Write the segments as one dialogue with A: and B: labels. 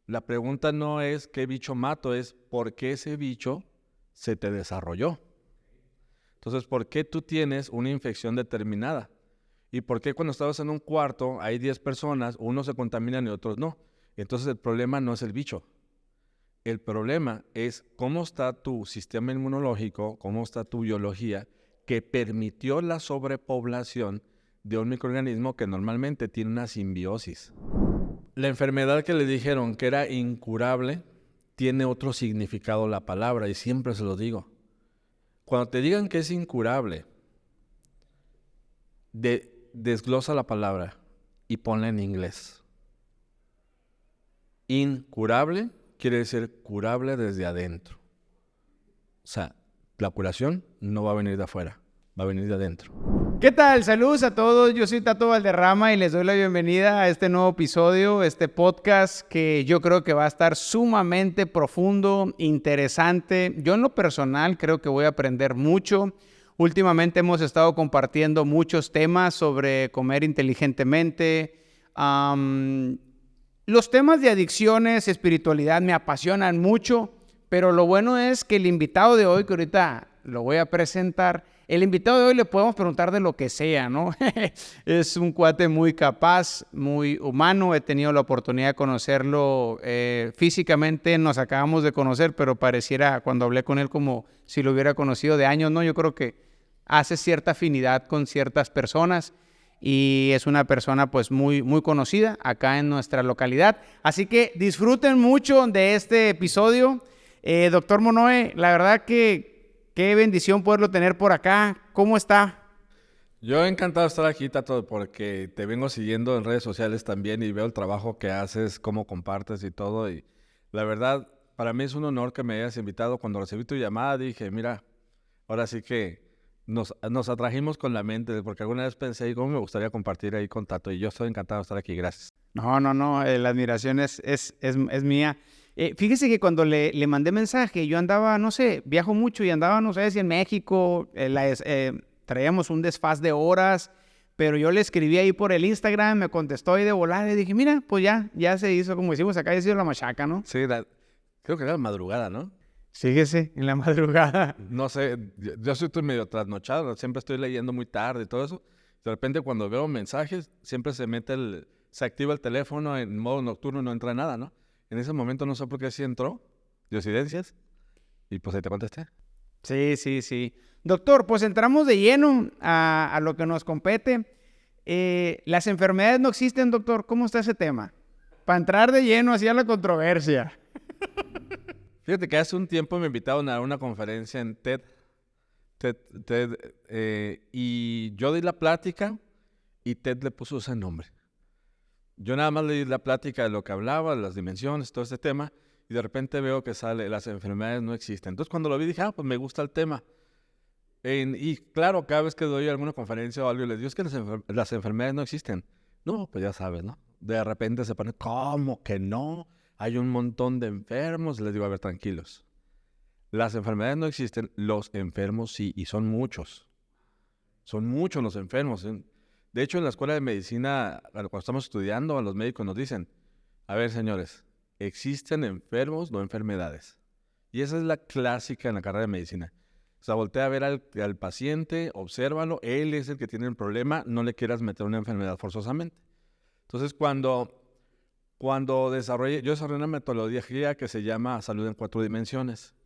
A: La pregunta no es qué bicho mato, es por qué ese bicho se te desarrolló. Entonces, ¿por qué tú tienes una infección determinada? ¿Y por qué cuando estabas en un cuarto hay 10 personas, unos se contaminan y otros no? Entonces el problema no es el bicho. El problema es cómo está tu sistema inmunológico, cómo está tu biología, que permitió la sobrepoblación de un microorganismo que normalmente tiene una simbiosis. La enfermedad que le dijeron que era incurable tiene otro significado la palabra y siempre se lo digo. Cuando te digan que es incurable, desglosa la palabra y ponla en inglés. Incurable quiere decir curable desde adentro. O sea, la curación no va a venir de afuera, va a venir de adentro.
B: ¿Qué tal? Saludos a todos, yo soy Tato Valderrama y les doy la bienvenida a este nuevo episodio, este podcast que yo creo que va a estar sumamente profundo, interesante. Yo en lo personal creo que voy a aprender mucho. Últimamente hemos estado compartiendo muchos temas sobre comer inteligentemente. Los temas de adicciones, espiritualidad me apasionan mucho, pero lo bueno es que el invitado de hoy, que ahorita lo voy a presentar, el invitado de hoy le podemos preguntar de lo que sea, ¿no? Es un cuate muy capaz, muy humano. He tenido la oportunidad de conocerlo físicamente. Nos acabamos de conocer, pero pareciera cuando hablé con él como si lo hubiera conocido de años, ¿no? Yo creo que hace cierta afinidad con ciertas personas y es una persona pues muy, muy conocida acá en nuestra localidad. Así que disfruten mucho de este episodio. Doctor Monoe, la verdad que qué bendición poderlo tener por acá. ¿Cómo está?
A: Yo encantado de estar aquí, Tato, porque te vengo siguiendo en redes sociales también y veo el trabajo que haces, cómo compartes y todo. Y la verdad, para mí es un honor que me hayas invitado. Cuando recibí tu llamada dije, mira, ahora sí que nos atrajimos con la mente, porque alguna vez pensé, ¿cómo me gustaría compartir ahí con Tato? Y yo estoy encantado de estar aquí. Gracias.
B: No, la admiración es mía. Fíjese que cuando le mandé mensaje, yo andaba, no sé, viajo mucho y andaba, no sé si en México, traíamos un desfaz de horas, pero yo le escribí ahí por el Instagram, me contestó ahí de volada y dije, mira, pues ya se hizo, como decimos acá, ya se hizo la machaca, ¿no?
A: Sí, creo que era la madrugada, ¿no?
B: Fíjese, en la madrugada.
A: No sé, yo estoy medio trasnochado, siempre estoy leyendo muy tarde y todo eso. De repente cuando veo mensajes, siempre se activa el teléfono en modo nocturno y no entra nada, ¿no? En ese momento no sé por qué sí entró, diosidencias, y pues ahí te contesté.
B: Sí. Doctor, pues entramos de lleno a lo que nos compete. Las enfermedades no existen, doctor. ¿Cómo está ese tema? Para entrar de lleno hacia la controversia.
A: Fíjate que hace un tiempo me invitaron a una conferencia en TED, y yo di la plática y TED le puso ese nombre. Yo nada más le di la plática de lo que hablaba, de las dimensiones, todo este tema, y de repente veo que sale, las enfermedades no existen. Entonces cuando lo vi dije, pues me gusta el tema. Y claro, cada vez que doy alguna conferencia o algo, les digo, es que las enfermedades no existen. No, pues ya sabes, ¿no? De repente se pone, ¿cómo que no? Hay un montón de enfermos. Les digo, a ver, tranquilos. Las enfermedades no existen, los enfermos sí, y son muchos. Son muchos los enfermos. De hecho, en la escuela de medicina, cuando estamos estudiando, a los médicos nos dicen, a ver, señores, existen enfermos, no enfermedades. Y esa es la clásica en la carrera de medicina. O sea, voltea a ver al paciente, obsérvalo, él es el que tiene el problema, no le quieras meter una enfermedad forzosamente. Entonces, yo desarrollé una metodología que se llama Salud en 4 dimensiones.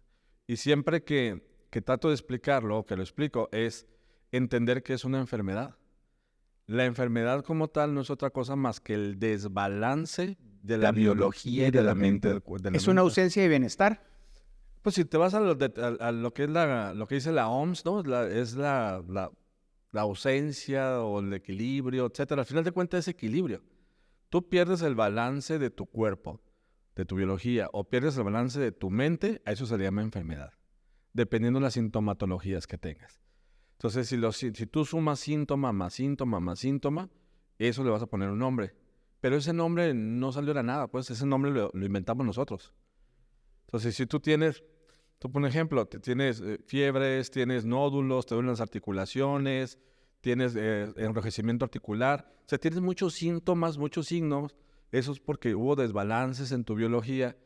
A: Y siempre que trato de explicarlo, que lo explico, es entender que es una enfermedad. La enfermedad como tal no es otra cosa más que el desbalance de la biología y de la mente.
B: Es una ausencia de bienestar.
A: Pues si te vas a lo que es lo que dice la OMS, ¿no? Es la ausencia o el equilibrio, etcétera. Al final de cuentas es equilibrio. Tú pierdes el balance de tu cuerpo, de tu biología, o pierdes el balance de tu mente, a eso se le llama enfermedad, dependiendo de las sintomatologías que tengas. Entonces, si tú sumas síntoma más síntoma más síntoma, eso le vas a poner un nombre. Pero ese nombre no salió de nada, pues ese nombre lo inventamos nosotros. Entonces, si tú por ejemplo, tienes fiebres, tienes nódulos, te duelen las articulaciones, tienes enrojecimiento articular, o sea, tienes muchos síntomas, muchos signos eso es porque hubo desbalances en tu biología.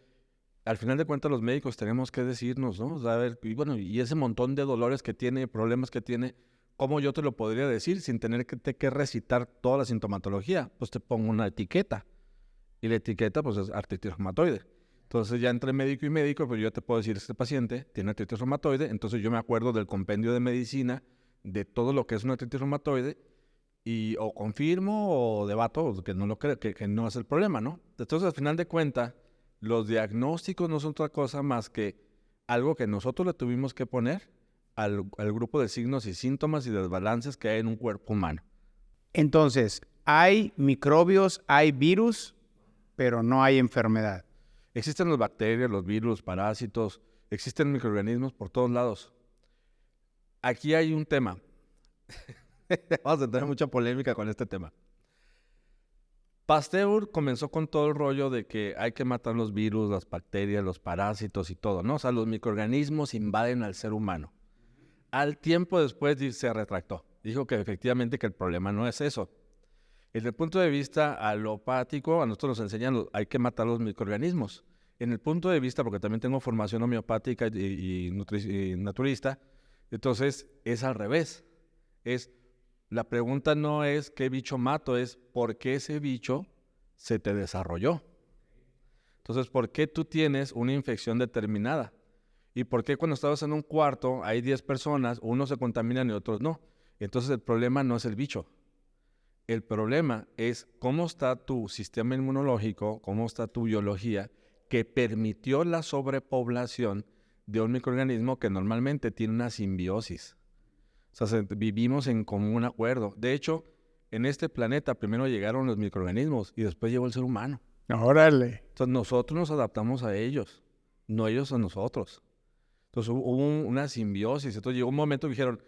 A: Al final de cuentas, los médicos tenemos que decirnos, ¿no? O sea, a ver, y bueno, y ese montón de dolores que tiene, problemas que tiene, ¿cómo yo te lo podría decir sin tener que recitar toda la sintomatología? Pues te pongo una etiqueta. Y la etiqueta, pues, es artritis reumatoide. Entonces, ya entre médico y médico, pues yo te puedo decir, este paciente tiene artritis reumatoide, entonces yo me acuerdo del compendio de medicina, de todo lo que es una artritis reumatoide, y o confirmo o debato que no lo creo, que no es el problema, ¿no? Entonces, al final de cuentas, los diagnósticos no son otra cosa más que algo que nosotros le tuvimos que poner al grupo de signos y síntomas y desbalances que hay en un cuerpo humano.
B: Entonces, hay microbios, hay virus, pero no hay enfermedad.
A: Existen las bacterias, los virus, los parásitos, existen microorganismos por todos lados. Aquí hay un tema. Vamos a tener mucha polémica con este tema. Pasteur comenzó con todo el rollo de que hay que matar los virus, las bacterias, los parásitos y todo, ¿no? O sea, los microorganismos invaden al ser humano. Al tiempo después se retractó. Dijo que efectivamente que el problema no es eso. Desde el punto de vista alopático, a nosotros nos enseñan hay que matar los microorganismos. En el punto de vista, porque también tengo formación homeopática y naturista, entonces es al revés. La pregunta no es qué bicho mato, es por qué ese bicho se te desarrolló. Entonces, ¿por qué tú tienes una infección determinada? ¿Y por qué cuando estabas en un cuarto hay 10 personas, unos se contaminan y otros no? Entonces el problema no es el bicho. El problema es cómo está tu sistema inmunológico, cómo está tu biología, que permitió la sobrepoblación de un microorganismo que normalmente tiene una simbiosis. O sea, vivimos en común acuerdo. De hecho, en este planeta primero llegaron los microorganismos y después llegó el ser humano.
B: Órale.
A: Entonces nosotros nos adaptamos a ellos, no ellos a nosotros. Entonces hubo una simbiosis. Entonces llegó un momento que dijeron,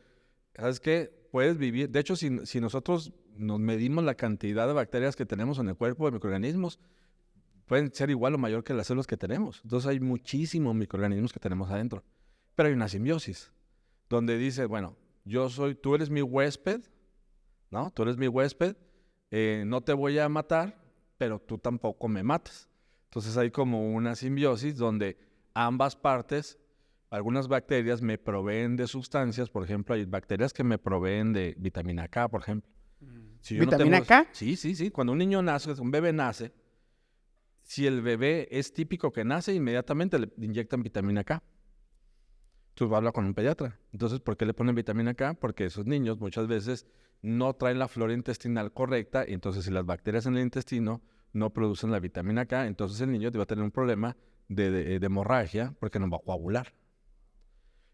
A: ¿sabes qué? Puedes vivir. De hecho, si nosotros nos medimos la cantidad de bacterias que tenemos en el cuerpo de microorganismos, pueden ser igual o mayor que las células que tenemos. Entonces hay muchísimos microorganismos que tenemos adentro. Pero hay una simbiosis, donde dice, bueno, tú eres mi huésped, ¿no? Tú eres mi huésped, no te voy a matar, pero tú tampoco me matas. Entonces hay como una simbiosis donde ambas partes, algunas bacterias me proveen de sustancias, por ejemplo, hay bacterias que me proveen de vitamina K, por ejemplo. Si yo
B: ¿Vitamina K?
A: Sí. Cuando un niño nace, un bebé nace, si el bebé es típico que nace, inmediatamente le inyectan vitamina K. Tú hablas con un pediatra. Entonces, ¿por qué le ponen vitamina K? Porque esos niños muchas veces no traen la flora intestinal correcta, y entonces si las bacterias en el intestino no producen la vitamina K, entonces el niño va a tener un problema de hemorragia porque no va a coagular.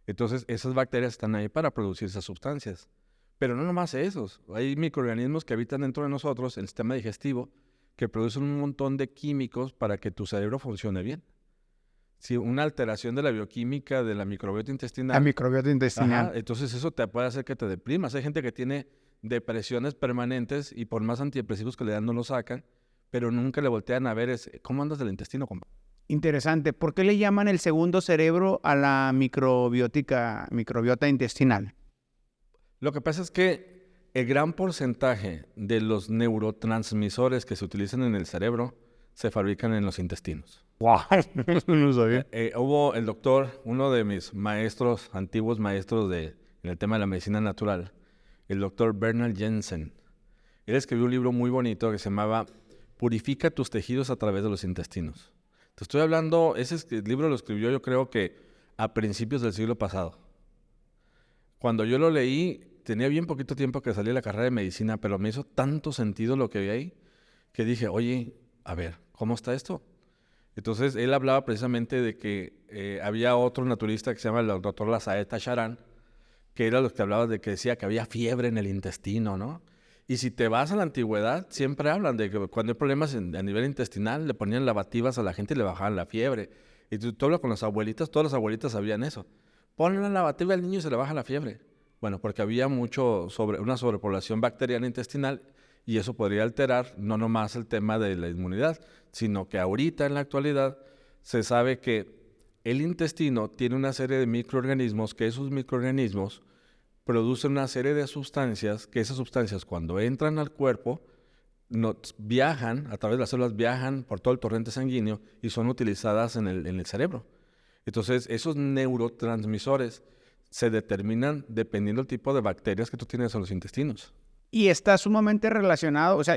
A: Entonces, esas bacterias están ahí para producir esas sustancias. Pero no nomás esos. Hay microorganismos que habitan dentro de nosotros, el sistema digestivo, que producen un montón de químicos para que tu cerebro funcione bien. Si una alteración de la bioquímica de la microbiota intestinal.
B: La microbiota intestinal.
A: Ajá, entonces eso te puede hacer que te deprimas. Hay gente que tiene depresiones permanentes y por más antidepresivos que le dan no lo sacan, pero nunca le voltean a ver ¿cómo andas del intestino, compa?
B: Interesante. ¿Por qué le llaman el segundo cerebro a la microbiota intestinal?
A: Lo que pasa es que el gran porcentaje de los neurotransmisores que se utilizan en el cerebro se fabrican en los intestinos.
B: ¡Wow! No sabía.
A: Hubo el doctor, uno de mis maestros, antiguos maestros en el tema de la medicina natural, el doctor Bernard Jensen. Él escribió un libro muy bonito que se llamaba Purifica tus tejidos a través de los intestinos. Te estoy hablando, ese libro lo escribió yo creo que a principios del siglo pasado. Cuando yo lo leí, tenía bien poquito tiempo que salí de la carrera de medicina, pero me hizo tanto sentido lo que vi ahí, que dije, oye, a ver, ¿cómo está esto? Entonces, él hablaba precisamente de que había otro naturista que se llama el doctor Lazaeta Charán, que era lo que hablaba de que decía que había fiebre en el intestino, ¿no? Y si te vas a la antigüedad, siempre hablan de que cuando hay problemas a nivel intestinal, le ponían lavativas a la gente y le bajaban la fiebre. Y tú hablas con las abuelitas, todas las abuelitas sabían eso. Ponle una lavativa al niño y se le baja la fiebre. Bueno, porque había una sobrepoblación bacteriana intestinal y eso podría alterar no nomás el tema de la inmunidad, sino que ahorita en la actualidad se sabe que el intestino tiene una serie de microorganismos, que esos microorganismos producen una serie de sustancias, que esas sustancias cuando entran al cuerpo viajan, a través de las células, viajan por todo el torrente sanguíneo y son utilizadas en el cerebro. Entonces, esos neurotransmisores se determinan dependiendo del tipo de bacterias que tú tienes en los intestinos.
B: Y está sumamente relacionado, o sea,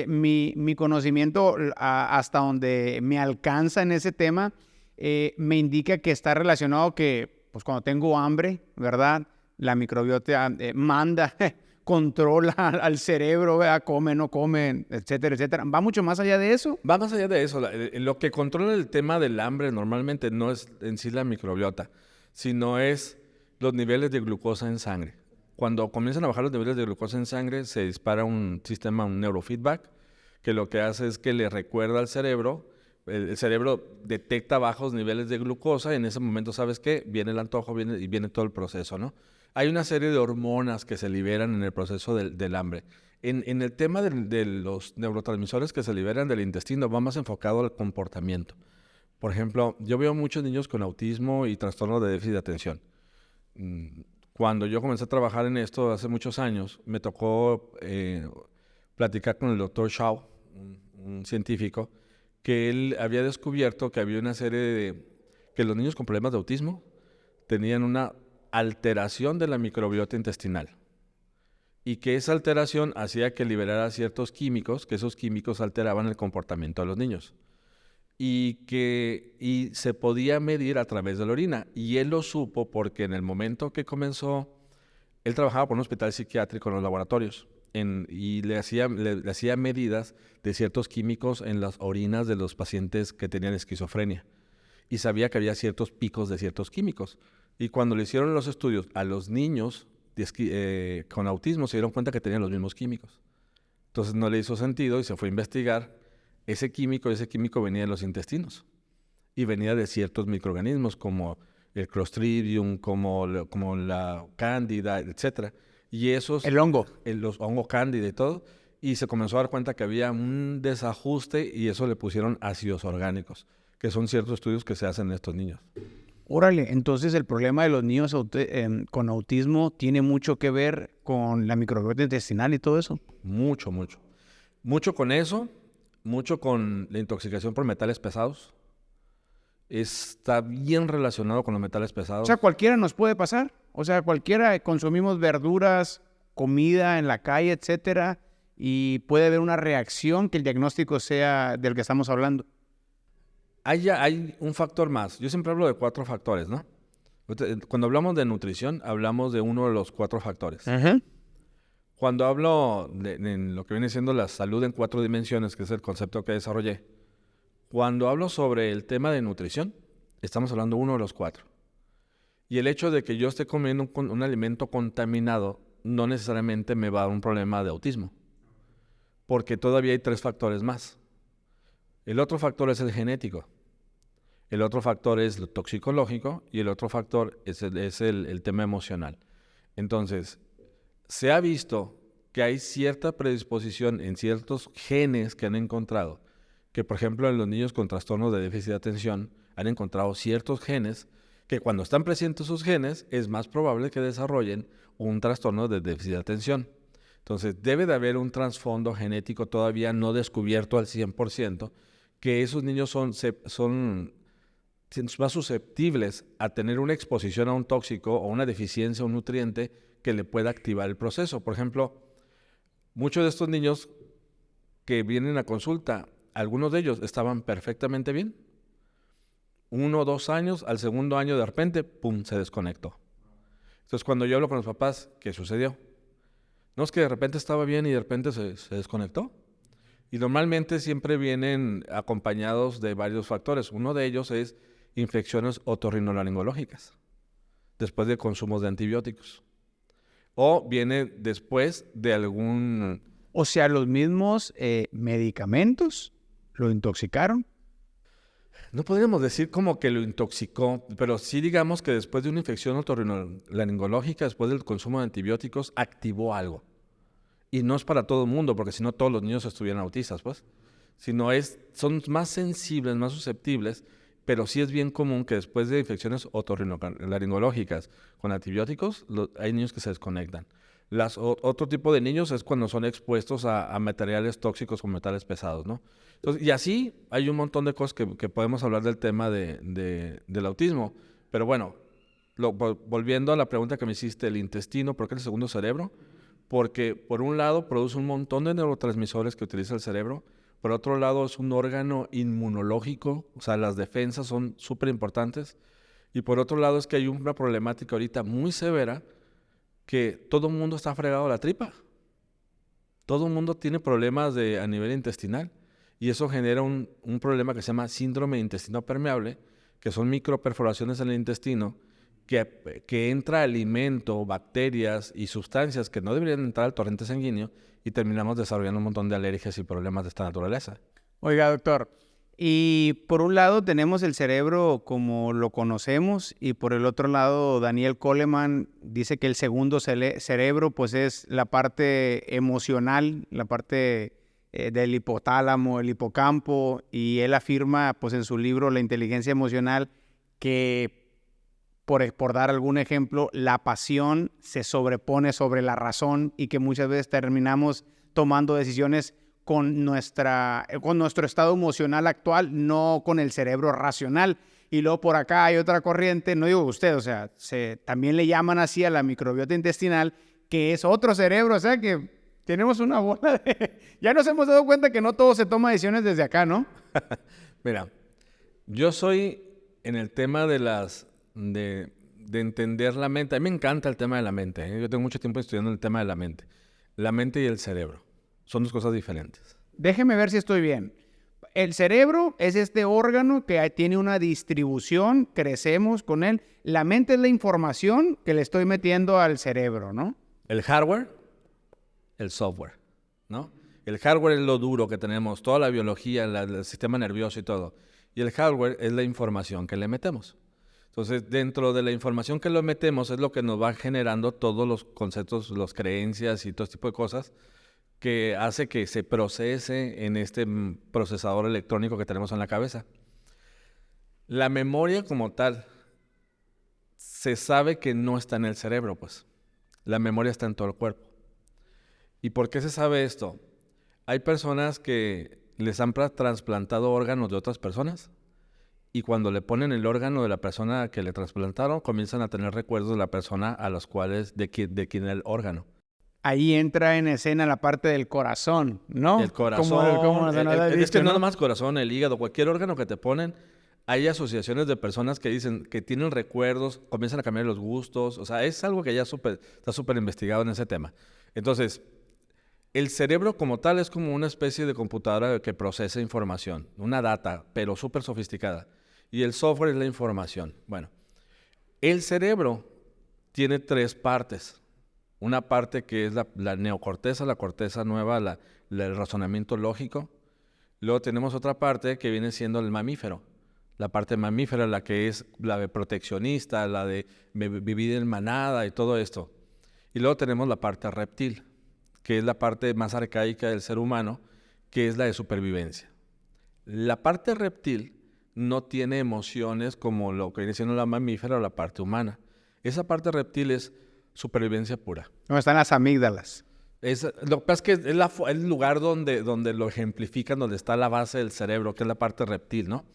B: mi conocimiento hasta donde me alcanza en ese tema, me indica que está relacionado que, pues cuando tengo hambre, ¿verdad? La microbiota manda, controla al cerebro, ¿verdad? Come, no come, etcétera, etcétera. ¿Va mucho más allá de eso?
A: Va más allá de eso. Lo que controla el tema del hambre normalmente no es en sí la microbiota, sino es los niveles de glucosa en sangre. Cuando comienzan a bajar los niveles de glucosa en sangre, se dispara un sistema, un neurofeedback, que lo que hace es que le recuerda al cerebro. El cerebro detecta bajos niveles de glucosa y en ese momento, ¿sabes qué? Viene el antojo viene todo el proceso, ¿no? Hay una serie de hormonas que se liberan en el proceso del hambre. En el tema de los neurotransmisores que se liberan del intestino, va más enfocado al comportamiento. Por ejemplo, yo veo muchos niños con autismo y trastorno de déficit de atención. Cuando yo comencé a trabajar en esto hace muchos años, me tocó platicar con el doctor Shaw, un científico, que él había descubierto que había una serie que los niños con problemas de autismo tenían una alteración de la microbiota intestinal y que esa alteración hacía que liberara ciertos químicos, que esos químicos alteraban el comportamiento de los niños y se podía medir a través de la orina. Y él lo supo porque en el momento que comenzó, él trabajaba por un hospital psiquiátrico en los laboratorios y le hacía medidas de ciertos químicos en las orinas de los pacientes que tenían esquizofrenia. Y sabía que había ciertos picos de ciertos químicos. Y cuando le hicieron los estudios a los niños con autismo, se dieron cuenta que tenían los mismos químicos. Entonces no le hizo sentido y se fue a investigar. Ese químico venía de los intestinos y venía de ciertos microorganismos como el Clostridium, como la Cándida, etc. Y esos...
B: El hongo.
A: Los hongos Cándida y todo. Y se comenzó a dar cuenta que había un desajuste y eso le pusieron ácidos orgánicos, que son ciertos estudios que se hacen en estos niños.
B: Órale, entonces el problema de los niños con autismo tiene mucho que ver con la microbiota intestinal y todo eso.
A: Mucho, mucho. Mucho con eso, mucho con la intoxicación por metales pesados. Está bien relacionado con los metales pesados.
B: O sea, cualquiera nos puede pasar. O sea, cualquiera consumimos verduras, comida en la calle, etcétera, y puede haber una reacción que el diagnóstico sea del que estamos hablando.
A: Hay un factor más. Yo siempre hablo de 4 factores, ¿no? Cuando hablamos de nutrición, hablamos de uno de los 4 factores.
B: Uh-huh.
A: Cuando hablo de lo que viene siendo la salud en 4 dimensiones, que es el concepto que desarrollé, cuando hablo sobre el tema de nutrición, estamos hablando de uno de los 4. Y el hecho de que yo esté comiendo un alimento contaminado no necesariamente me va a dar un problema de autismo, porque todavía hay 3 factores más. El otro factor es el genético. El otro factor es lo toxicológico y el otro factor es el tema emocional. Entonces, se ha visto que hay cierta predisposición en ciertos genes que han encontrado, que por ejemplo en los niños con trastornos de déficit de atención han encontrado ciertos genes que cuando están presentes esos genes es más probable que desarrollen un trastorno de déficit de atención. Entonces, debe de haber un trasfondo genético todavía no descubierto al 100%, que esos niños son más susceptibles a tener una exposición a un tóxico o una deficiencia o un nutriente que le pueda activar el proceso. Por ejemplo, muchos de estos niños que vienen a consulta, algunos de ellos estaban perfectamente bien. 1 o 2 años, al segundo año de repente, ¡pum!, se desconectó. Entonces, cuando yo hablo con los papás, ¿qué sucedió? No, es que de repente estaba bien y de repente se desconectó. Y normalmente siempre vienen acompañados de varios factores. Uno de ellos es infecciones otorrinolaringológicas, después de consumos de antibióticos. O viene después de algún...
B: O sea, los mismos medicamentos lo intoxicaron.
A: No podríamos decir como que lo intoxicó, pero sí digamos que después de una infección otorrinolaringológica, después del consumo de antibióticos, activó algo. Y no es para todo el mundo, porque si no todos los niños estuvieran autistas, pues. Sino son más sensibles, más susceptibles, pero sí es bien común que después de infecciones otorrinolaringológicas con antibióticos, hay niños que se desconectan. Otro tipo de niños es cuando son expuestos a materiales tóxicos o metales pesados, ¿no? Entonces, y así hay un montón de cosas que podemos hablar del tema del autismo. Pero bueno, volviendo a la pregunta que me hiciste, el intestino, ¿por qué el segundo cerebro? Porque por un lado produce un montón de neurotransmisores que utiliza el cerebro. Por otro lado es un órgano inmunológico, o sea, las defensas son súper importantes. Y por otro lado es que hay una problemática ahorita muy severa que todo el mundo está fregado a la tripa. Todo el mundo tiene problemas a nivel intestinal y eso genera un problema que se llama síndrome de intestino permeable, que son microperforaciones en el intestino que entra alimento, bacterias y sustancias que no deberían entrar al torrente sanguíneo y terminamos desarrollando un montón de alergias y problemas de esta naturaleza.
B: Oiga, doctor, y por un lado tenemos el cerebro como lo conocemos y por el otro lado Daniel Goleman dice que el segundo cerebro pues es la parte emocional, la parte del hipotálamo, el hipocampo, y él afirma pues en su libro La inteligencia emocional que por dar algún ejemplo, la pasión se sobrepone sobre la razón y que muchas veces terminamos tomando decisiones con nuestro estado emocional actual, no con el cerebro racional. Y luego por acá hay otra corriente, no digo usted, o sea, también le llaman así a la microbiota intestinal, que es otro cerebro, o sea que tenemos una bola de... Ya nos hemos dado cuenta que no todo se toma decisiones desde acá, ¿no?
A: Mira, yo soy en el tema de entender la mente. A mí me encanta el tema de la mente, ¿eh? Yo tengo mucho tiempo estudiando el tema de la mente. La mente y el cerebro son dos cosas diferentes.
B: Déjeme ver si estoy bien. El cerebro es este órgano que tiene una distribución, crecemos con él. La mente es la información que le estoy metiendo al cerebro, ¿no?
A: El hardware, el software, ¿no? El hardware es lo duro que tenemos, toda la biología, el sistema nervioso y todo. Y el hardware es la información que le metemos. Entonces, dentro de la información que le metemos es lo que nos va generando todos los conceptos, las creencias y todo este tipo de cosas que hace que se procese en este procesador electrónico que tenemos en la cabeza. La memoria como tal, se sabe que no está en el cerebro, pues. La memoria está en todo el cuerpo. ¿Y por qué se sabe esto? Hay personas que les han trasplantado órganos de otras personas y cuando le ponen el órgano de la persona que le trasplantaron, comienzan a tener recuerdos de la persona a los cuales, de quien era el órgano.
B: Ahí entra en escena la parte del corazón, ¿no?
A: El corazón, es que no nomás corazón, el hígado, cualquier órgano que te ponen, hay asociaciones de personas que dicen que tienen recuerdos, comienzan a cambiar los gustos, o sea, es algo que ya está súper investigado en ese tema. Entonces, el cerebro como tal es como una especie de computadora que procesa información, una data, pero súper sofisticada. Y el software es la información. Bueno, el cerebro tiene tres partes. Una parte que es la neocorteza, la corteza nueva, el razonamiento lógico. Luego tenemos otra parte que viene siendo el mamífero. La parte mamífera, la que es la de proteccionista, la de vivir en manada y todo esto. Y luego tenemos la parte reptil, que es la parte más arcaica del ser humano, que es la de supervivencia. La parte reptil no tiene emociones como lo que viene siendo la mamífera o la parte humana. Esa parte reptil es supervivencia pura.
B: ¿Dónde están las amígdalas?
A: Lo que pasa es que es el lugar donde lo ejemplifican, donde está la base del cerebro, que es la parte reptil, ¿no?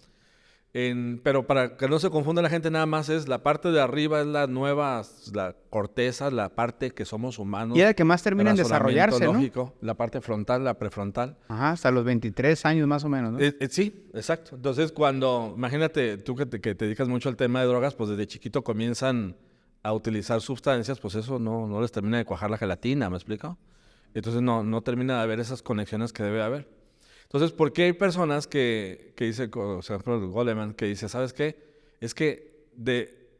A: Pero para que no se confunda la gente, nada más es la parte de arriba es la corteza, la parte que somos humanos.
B: Y es la que más termina en desarrollarse,
A: lógico, ¿no? La parte frontal, la prefrontal.
B: Ajá, hasta los 23 años más o menos, ¿no?
A: Sí, exacto. Entonces, imagínate, tú que te dedicas mucho al tema de drogas, pues desde chiquito comienzan a utilizar sustancias, pues eso no les termina de cuajar la gelatina, ¿me explico? Entonces no termina de haber esas conexiones que debe haber. Entonces, ¿por qué hay personas que dice, o sea, por ejemplo, Goleman, que dice, ¿sabes qué? Es que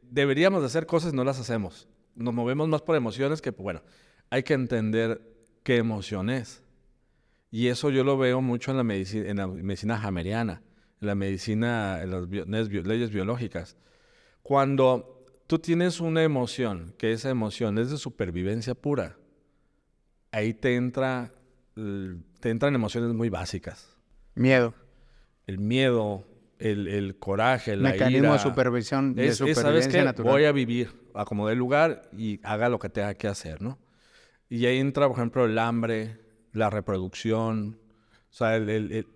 A: deberíamos de hacer cosas y no las hacemos. Nos movemos más por emociones que, bueno, hay que entender qué emoción es. Y eso yo lo veo mucho en la medicina hameriana, en la medicina, en las leyes biológicas. Cuando tú tienes una emoción, que esa emoción es de supervivencia pura, ahí te entran emociones muy básicas.
B: Miedo.
A: El miedo, el coraje, la ira.
B: Mecanismo de supervivencia
A: ¿sabes qué?
B: natural.
A: Voy a vivir, acomodé el lugar y haga lo que tenga que hacer, ¿no? Y ahí entra, por ejemplo, el hambre, la reproducción. O sea,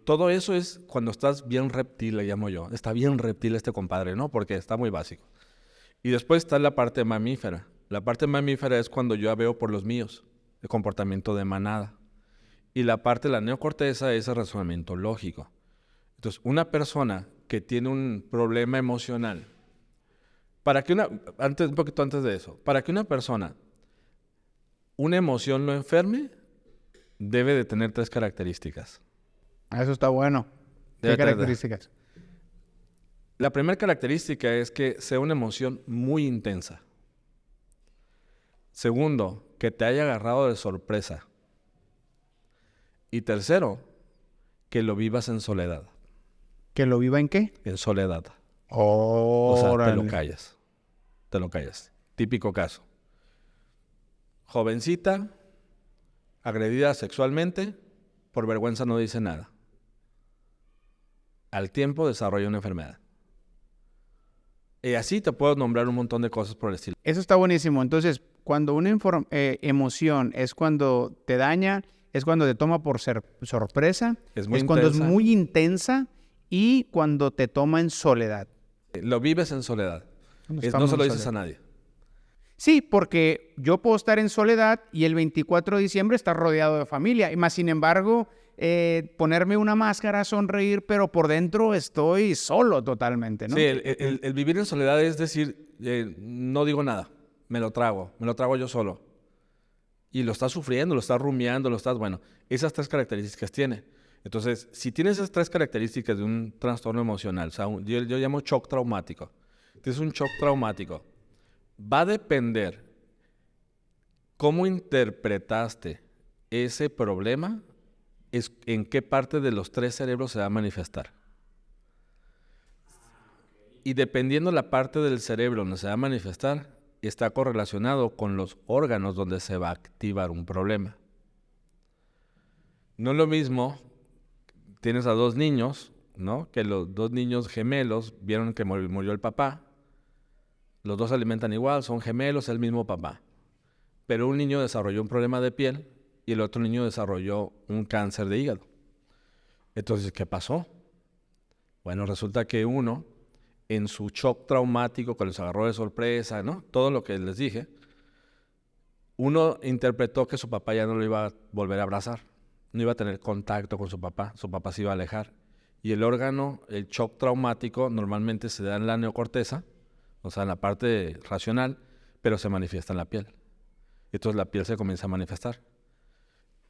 A: todo eso es cuando estás bien reptil, le llamo yo. Está bien reptil este compadre, ¿no? Porque está muy básico. Y después está la parte mamífera. La parte mamífera es cuando yo veo por los míos, el comportamiento de manada. Y la parte de la neocorteza es el razonamiento lógico. Entonces, una persona que tiene un problema emocional, un poquito antes de eso, para que una persona, una emoción lo enferme, debe de tener 3 características.
B: Eso está bueno. ¿Qué características?
A: La primera característica es que sea una emoción muy intensa. Segundo, que te haya agarrado de sorpresa. Y tercero, que lo vivas en soledad.
B: ¿Que lo viva en qué?
A: En soledad.
B: Oh,
A: o sea, te lo callas. Te lo callas. Típico caso. Jovencita, agredida sexualmente, por vergüenza no dice nada. Al tiempo desarrolla una enfermedad. Y así te puedo nombrar un montón de cosas por el estilo.
B: Eso está buenísimo. Entonces, cuando una emoción es cuando te daña, es cuando te toma por sorpresa, es cuando es muy intensa y cuando te toma en soledad.
A: Lo vives en soledad. No se lo dices a nadie.
B: Sí, porque yo puedo estar en soledad y el 24 de diciembre estar rodeado de familia. Y más sin embargo, ponerme una máscara, sonreír, pero por dentro estoy solo totalmente, ¿no?
A: Sí, el vivir en soledad es decir, no digo nada, me lo trago yo solo. Y lo estás sufriendo, lo estás rumiando, bueno, esas 3 características tiene. Entonces, si tienes esas 3 características de un trastorno emocional, o sea, yo llamo shock traumático. Tienes un shock traumático. Va a depender cómo interpretaste ese problema, es en qué parte de los 3 cerebros se va a manifestar. Y dependiendo la parte del cerebro donde se va a manifestar, está correlacionado con los órganos donde se va a activar un problema. No es lo mismo, tienes a 2 niños, ¿no? Que los 2 niños gemelos vieron que murió el papá. Los 2 se alimentan igual, son gemelos, el mismo papá. Pero un niño desarrolló un problema de piel y el otro niño desarrolló un cáncer de hígado. Entonces, ¿qué pasó? Bueno, resulta que uno, en su shock traumático, que les agarró de sorpresa, ¿no? Todo lo que les dije, uno interpretó que su papá ya no lo iba a volver a abrazar, no iba a tener contacto con su papá se iba a alejar. Y el órgano, el shock traumático, normalmente se da en la neocorteza, o sea, en la parte racional, pero se manifiesta en la piel. Entonces la piel se comienza a manifestar.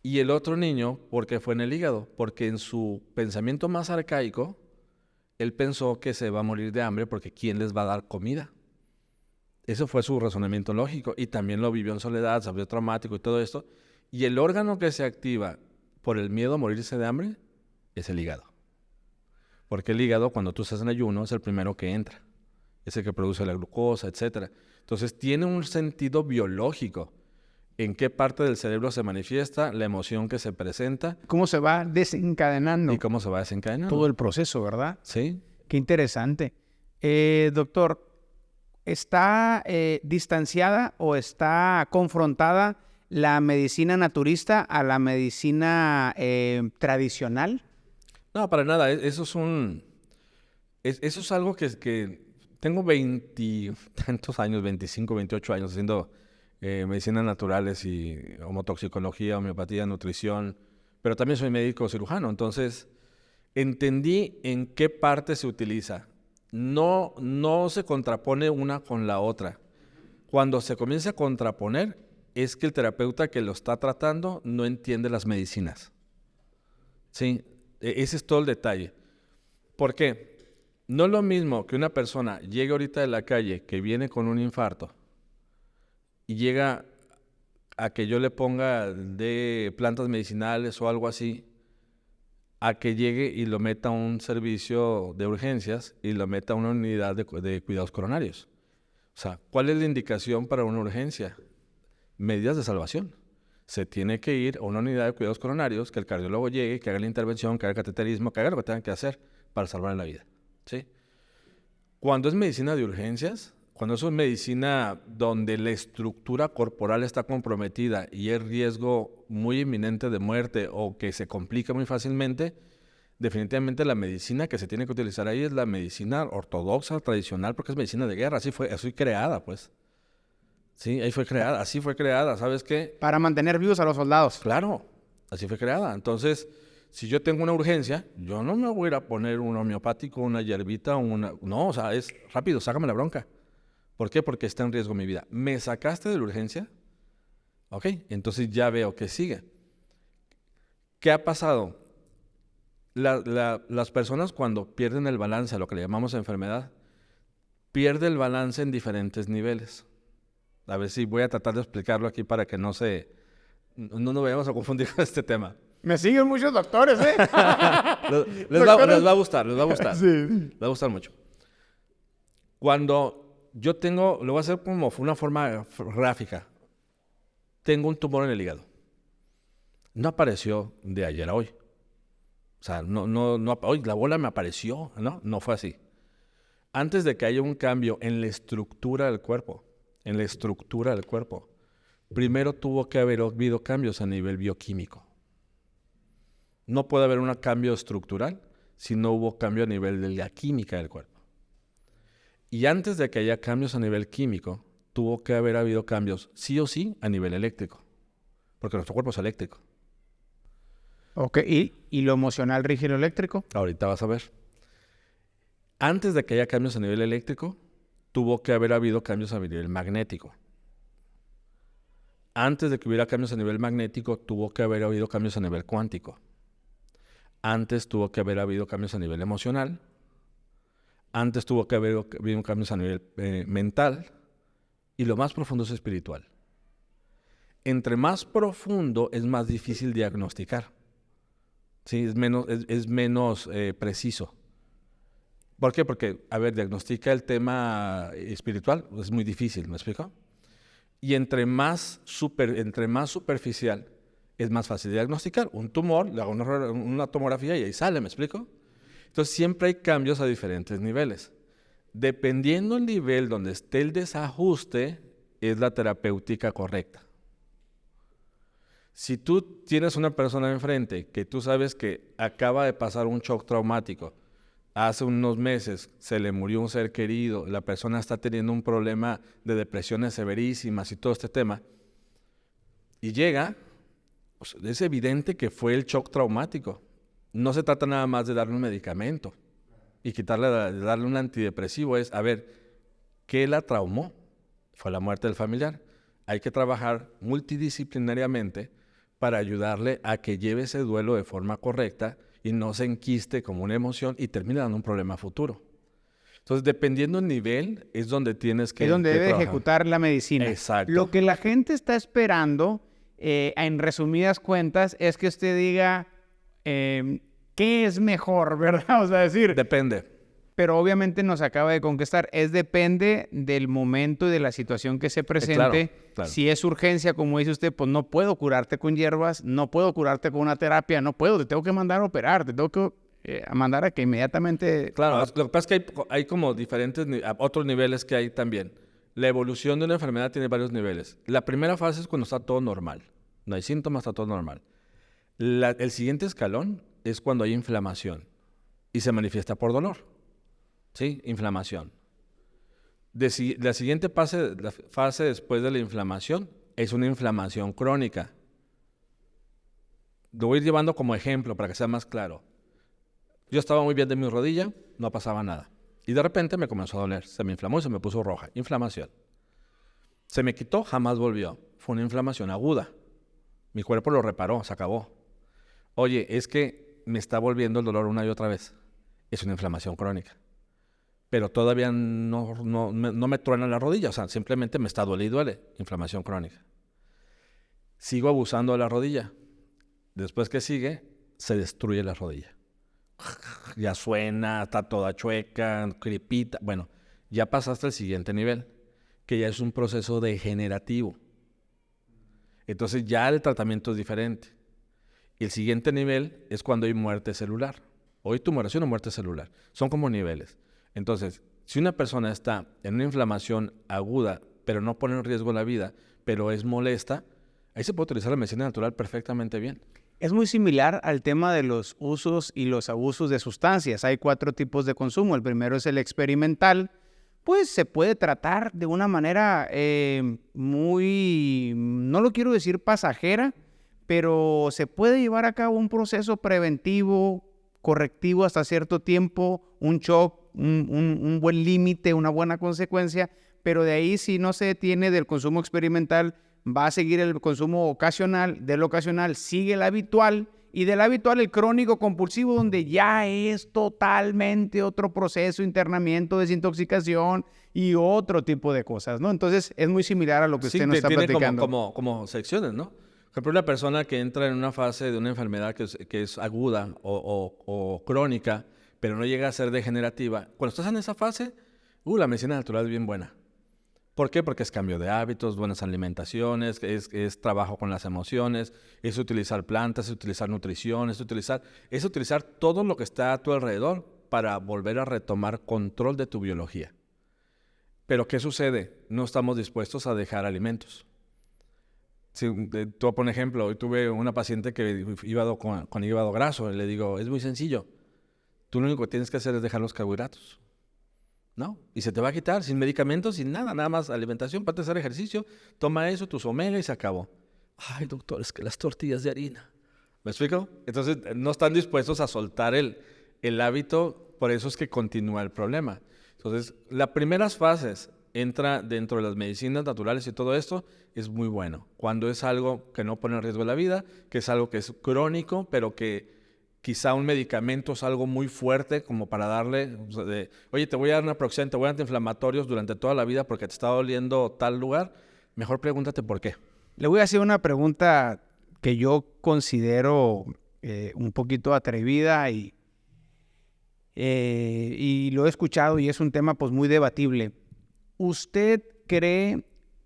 A: Y el otro niño, ¿por qué fue en el hígado? Porque en su pensamiento más arcaico, él pensó que se va a morir de hambre porque ¿quién les va a dar comida? Eso fue su razonamiento lógico. Y también lo vivió en soledad, se volvió traumático y todo esto. Y el órgano que se activa por el miedo a morirse de hambre es el hígado. Porque el hígado, cuando tú estás en ayuno, es el primero que entra. Es el que produce la glucosa, etc. Entonces, tiene un sentido biológico. ¿En qué parte del cerebro se manifiesta la emoción que se presenta?
B: ¿Cómo se va desencadenando?
A: ¿Y cómo se va desencadenando?
B: Todo el proceso, ¿verdad?
A: Sí.
B: Qué interesante. Doctor, ¿está distanciada o está confrontada la medicina naturista a la medicina tradicional?
A: No, para nada. Eso es algo que tengo 20 tantos años, 25, 28 años haciendo medicinas naturales y homotoxicología, homeopatía, nutrición, pero también soy médico cirujano, entonces entendí en qué parte se utiliza. No se contrapone una con la otra. Cuando se comienza a contraponer es que el terapeuta que lo está tratando no entiende las medicinas. Sí, ese es todo el detalle. ¿Por qué? No es lo mismo que una persona llegue ahorita de la calle que viene con un infarto y llega a que yo le ponga de plantas medicinales o algo así, a que llegue y lo meta a un servicio de urgencias y lo meta a una unidad de cuidados coronarios. O sea, ¿cuál es la indicación para una urgencia? Medidas de salvación. Se tiene que ir a una unidad de cuidados coronarios, que el cardiólogo llegue, que haga la intervención, que haga el cateterismo, que haga lo que tengan que hacer para salvar la vida. ¿Sí? Cuando es medicina de urgencias, cuando eso es medicina donde la estructura corporal está comprometida y hay riesgo muy inminente de muerte o que se complica muy fácilmente, definitivamente la medicina que se tiene que utilizar ahí es la medicina ortodoxa, tradicional, porque es medicina de guerra, así fue creada, pues. Sí, ahí fue creada, así fue creada, ¿sabes qué?
B: Para mantener vivos a los soldados.
A: Claro, así fue creada. Entonces, si yo tengo una urgencia, yo no me voy a ir a poner un homeopático, una hierbita, No, o sea, es rápido, sácame la bronca. ¿Por qué? Porque está en riesgo mi vida. ¿Me sacaste de la urgencia? Ok, entonces ya veo que sigue. ¿Qué ha pasado? Las personas cuando pierden el balance, a lo que le llamamos enfermedad, pierde el balance en diferentes niveles. A ver si voy a tratar de explicarlo aquí para que no nos vayamos a confundir con este tema.
B: Me siguen muchos doctores, ¿eh?
A: Les va a gustar, les va a gustar.
B: Sí.
A: Les va a gustar mucho. Cuando yo lo voy a hacer como una forma gráfica. Tengo un tumor en el hígado. No apareció de ayer a hoy. O sea, hoy la bola me apareció, ¿no? No fue así. Antes de que haya un cambio en la estructura del cuerpo, primero tuvo que haber habido cambios a nivel bioquímico. No puede haber un cambio estructural si no hubo cambio a nivel de la química del cuerpo. Y antes de que haya cambios a nivel químico, tuvo que haber habido cambios sí o sí a nivel eléctrico, porque nuestro cuerpo es eléctrico.
B: Ok, ¿y lo emocional rige lo eléctrico?
A: Ahorita vas a ver. Antes de que haya cambios a nivel eléctrico, tuvo que haber habido cambios a nivel magnético. Antes de que hubiera cambios a nivel magnético, tuvo que haber habido cambios a nivel cuántico. Antes tuvo que haber habido cambios a nivel emocional. Antes tuvo que haber habido cambios a nivel mental. Y lo más profundo es espiritual. Entre más profundo es más difícil diagnosticar. Sí, es menos preciso. ¿Por qué? Porque, diagnostica el tema espiritual, es muy difícil, ¿me explico? Y entre más superficial, es más fácil diagnosticar. Un tumor, le hago una tomografía y ahí sale, ¿me explico? Entonces, siempre hay cambios a diferentes niveles. Dependiendo del nivel donde esté el desajuste, es la terapéutica correcta. Si tú tienes una persona enfrente que tú sabes que acaba de pasar un shock traumático, hace unos meses se le murió un ser querido, la persona está teniendo un problema de depresiones severísimas y todo este tema, y llega, pues es evidente que fue el shock traumático. No se trata nada más de darle un medicamento y de darle un antidepresivo, es, ¿qué la traumó? Fue la muerte del familiar. Hay que trabajar multidisciplinariamente para ayudarle a que lleve ese duelo de forma correcta y no se enquiste como una emoción y termine dando un problema futuro. Entonces, dependiendo del nivel, es donde tienes que...
B: Es donde debe
A: trabajar.
B: Ejecutar la medicina.
A: Exacto.
B: Lo que la gente está esperando, en resumidas cuentas, es que usted diga qué es mejor, ¿verdad? O sea, decir...
A: Depende.
B: Pero obviamente nos acaba de contestar. Depende del momento y de la situación que se presente.
A: Claro.
B: Si es urgencia, como dice usted, pues no puedo curarte con hierbas, no puedo curarte con una terapia, no puedo, te tengo que mandar a operar, te tengo que mandar a que inmediatamente...
A: Claro, lo que pasa es que hay como diferentes, otros niveles que hay también. La evolución de una enfermedad tiene varios niveles. La primera fase es cuando está todo normal. No hay síntomas, está todo normal. El siguiente escalón es cuando hay inflamación y se manifiesta por dolor. ¿Sí? Inflamación. La siguiente fase después de la inflamación es una inflamación crónica. Lo voy a ir llevando como ejemplo para que sea más claro. Yo estaba muy bien de mi rodilla, no pasaba nada. Y de repente me comenzó a doler. Se me inflamó y se me puso roja. Inflamación. Se me quitó, jamás volvió. Fue una inflamación aguda. Mi cuerpo lo reparó, se acabó. Oye, es que me está volviendo el dolor una y otra vez. Es una inflamación crónica. Pero todavía no me truena la rodilla, o sea, simplemente me está duele y duele, inflamación crónica. Sigo abusando de la rodilla. Después que sigue, se destruye la rodilla. Ya suena, está toda chueca, crepita. Bueno, ya pasaste al siguiente nivel, que ya es un proceso degenerativo. Entonces ya el tratamiento es diferente. Y el siguiente nivel es cuando hay muerte celular. O hay tumoración o muerte celular. Son como niveles. Entonces, Si una persona está en una inflamación aguda, pero no pone en riesgo la vida, pero es molesta, ahí se puede utilizar la medicina natural perfectamente bien.
B: Es muy similar al tema de los usos y los abusos de sustancias. Hay 4 tipos de consumo. El primero es el experimental. Pues se puede tratar de una manera muy, no lo quiero decir pasajera, pero se puede llevar a cabo un proceso preventivo, correctivo hasta cierto tiempo, un shock, un buen límite, una buena consecuencia, pero de ahí si no se detiene del consumo experimental, va a seguir el consumo ocasional, del ocasional sigue el habitual y del habitual el crónico compulsivo, donde ya es totalmente otro proceso, internamiento, desintoxicación y otro tipo de cosas, ¿no? Entonces es muy similar a lo que usted nos está platicando.
A: Como secciones, ¿no? Por ejemplo, una persona que entra en una fase de una enfermedad que es aguda o crónica, pero no llega a ser degenerativa, cuando estás en esa fase, la medicina natural es bien buena. ¿Por qué? Porque es cambio de hábitos, buenas alimentaciones, es trabajo con las emociones, es utilizar plantas, es utilizar nutrición, es utilizar todo lo que está a tu alrededor para volver a retomar control de tu biología. Pero ¿qué sucede? No estamos dispuestos a dejar alimentos. Si, tú, por ejemplo, hoy tuve una paciente que con hígado graso, y le digo, es muy sencillo, tú lo único que tienes que hacer es dejar los carbohidratos. ¿No? Y se te va a quitar sin medicamentos, sin nada más alimentación, para hacer ejercicio, toma eso, tus omega y se acabó. Ay, doctor, es que las tortillas de harina. ¿Me explico? Entonces, no están dispuestos a soltar el hábito, por eso es que continúa el problema. Entonces, las primeras fases entra dentro de las medicinas naturales y todo esto es muy bueno. Cuando es algo que no pone en riesgo la vida, que es algo que es crónico, pero que quizá un medicamento es algo muy fuerte como para darle, oye, te voy a dar una Naproxen, te voy a dar antiinflamatorios durante toda la vida porque te está doliendo tal lugar. Mejor pregúntate por qué.
B: Le voy a hacer una pregunta que yo considero un poquito atrevida y lo he escuchado y es un tema pues muy debatible. ¿Usted cree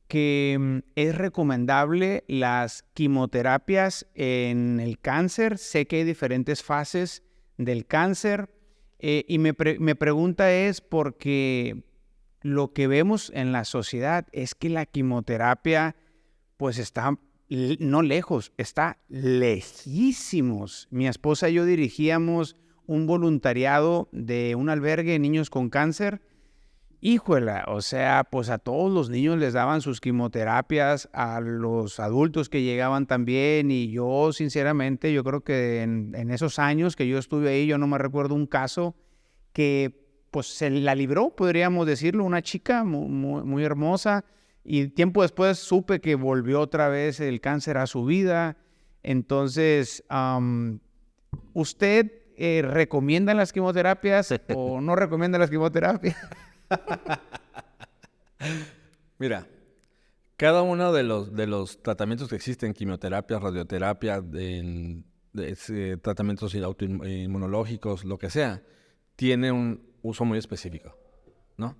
B: que es recomendable las quimioterapias en el cáncer? Sé que hay diferentes fases del cáncer y mi pregunta es porque lo que vemos en la sociedad es que la quimioterapia pues está no lejos, está lejísimos. Mi esposa y yo dirigíamos un voluntariado de un albergue de niños con cáncer. Híjola, o sea, pues a todos los niños les daban sus quimioterapias, a los adultos que llegaban también, y yo sinceramente, yo creo que en esos años que yo estuve ahí, yo no me recuerdo un caso que pues se la libró, podríamos decirlo, una chica muy hermosa, y tiempo después supe que volvió otra vez el cáncer a su vida. Entonces, ¿usted recomienda las quimioterapias o no recomienda las quimioterapias?
A: Mira, cada uno de los tratamientos que existen, quimioterapia, radioterapia, tratamientos autoinmunológicos, lo que sea, tiene un uso muy específico, ¿no?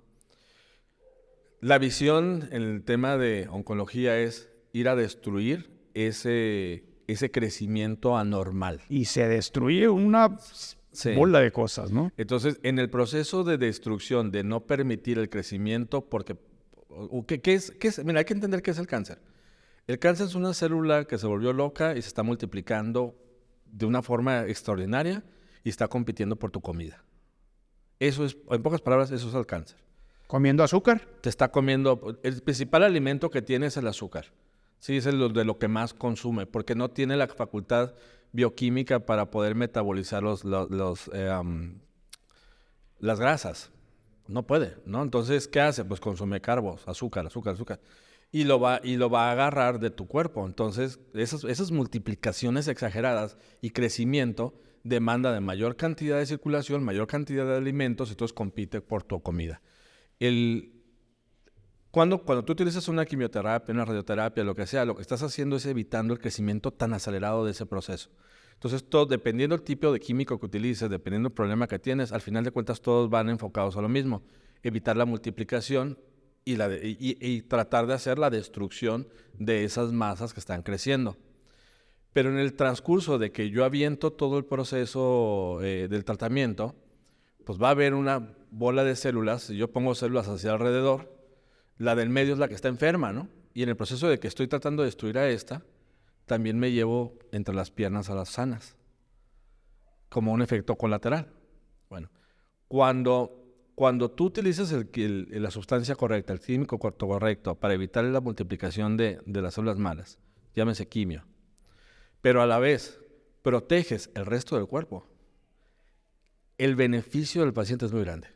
A: La visión en el tema de oncología es ir a destruir ese crecimiento anormal.
B: Y se destruye una bola de cosas, ¿no?
A: Entonces, en el proceso de destrucción, de no permitir el crecimiento, porque ¿qué es? Mira, hay que entender qué es el cáncer. El cáncer es una célula que se volvió loca y se está multiplicando de una forma extraordinaria y está compitiendo por tu comida. Eso es, en pocas palabras, eso es el cáncer.
B: ¿Comiendo azúcar?
A: Te está comiendo, el principal alimento que tiene es el azúcar. Sí, es de lo que más consume, porque no tiene la facultad bioquímica para poder metabolizar las grasas. No puede, ¿no? Entonces, ¿qué hace? Pues consume carbos, azúcar. Y lo va a agarrar de tu cuerpo. Entonces, esas multiplicaciones exageradas y crecimiento demanda de mayor cantidad de circulación, mayor cantidad de alimentos, y entonces compite por tu comida. Cuando tú utilizas una quimioterapia, una radioterapia, lo que sea, lo que estás haciendo es evitando el crecimiento tan acelerado de ese proceso. Entonces, dependiendo del tipo de químico que utilices, dependiendo del problema que tienes, al final de cuentas todos van enfocados a lo mismo. Evitar la multiplicación y tratar de hacer la destrucción de esas masas que están creciendo. Pero en el transcurso de que yo aviento todo el proceso del tratamiento, pues va a haber una bola de células. Si yo pongo células hacia alrededor, la del medio es la que está enferma, ¿no? Y en el proceso de que estoy tratando de destruir a esta, también me llevo entre las piernas a las sanas, como un efecto colateral. Bueno, cuando tú utilizas la sustancia correcta, el químico correcto, para evitar la multiplicación de las células malas, llámese quimio, pero a la vez proteges el resto del cuerpo, el beneficio del paciente es muy grande.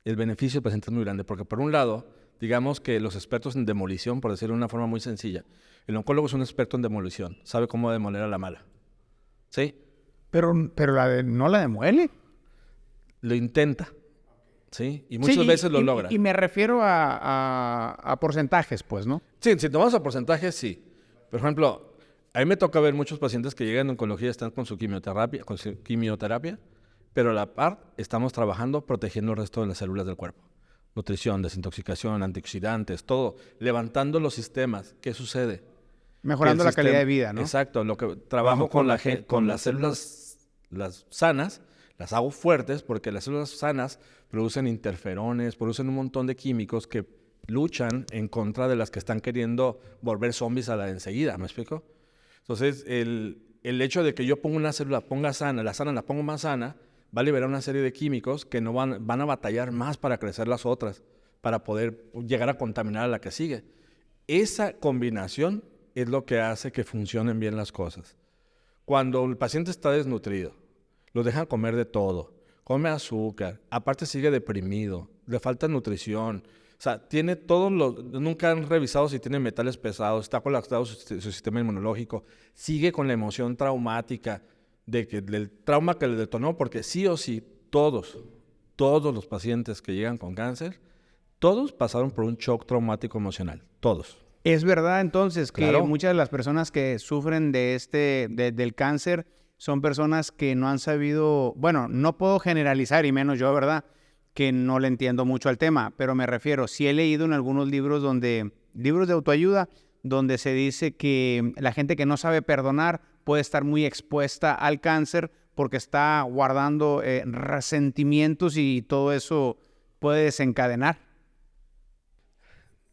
A: El beneficio del paciente es muy grande, porque por un lado, digamos que los expertos en demolición, por decirlo de una forma muy sencilla, el oncólogo es un experto en demolición, sabe cómo demoler a la mala. ¿Sí?
B: Pero no la demuele.
A: Lo intenta, ¿sí? Y muchas veces lo logra.
B: Y me refiero a porcentajes, pues, ¿no?
A: Sí, si tomamos a porcentajes, sí. Por ejemplo, a mí me toca ver muchos pacientes que llegan a oncología y están con su quimioterapia, pero a la par estamos trabajando protegiendo el resto de las células del cuerpo. Nutrición, desintoxicación, antioxidantes, todo, levantando los sistemas. ¿Qué sucede?
B: Mejorando la calidad de vida, ¿no?
A: Exacto, lo que trabajo con las células las sanas, las hago fuertes porque las células sanas producen interferones, producen un montón de químicos que luchan en contra de las que están queriendo volver zombies a la enseguida, ¿me explico? Entonces, el hecho de que yo ponga una célula, ponga sana, la sana la pongo más sana, va a liberar una serie de químicos que no van a batallar más para crecer las otras, para poder llegar a contaminar a la que sigue. Esa combinación es lo que hace que funcionen bien las cosas. Cuando el paciente está desnutrido, lo dejan comer de todo, come azúcar, aparte sigue deprimido, le falta nutrición, o sea, tiene nunca han revisado si tiene metales pesados, está colapsado su sistema inmunológico, sigue con la emoción traumática del trauma que le detonó, porque sí o sí, todos los pacientes que llegan con cáncer, todos pasaron por un shock traumático emocional, todos.
B: Es verdad, entonces, que
A: Claro.
B: muchas de las personas que sufren del cáncer son personas que no han sabido, bueno, no puedo generalizar, y menos yo, ¿verdad?, que no le entiendo mucho al tema, pero me refiero, sí he leído en algunos libros libros de autoayuda, donde se dice que la gente que no sabe perdonar puede estar muy expuesta al cáncer porque está guardando resentimientos y todo eso puede desencadenar.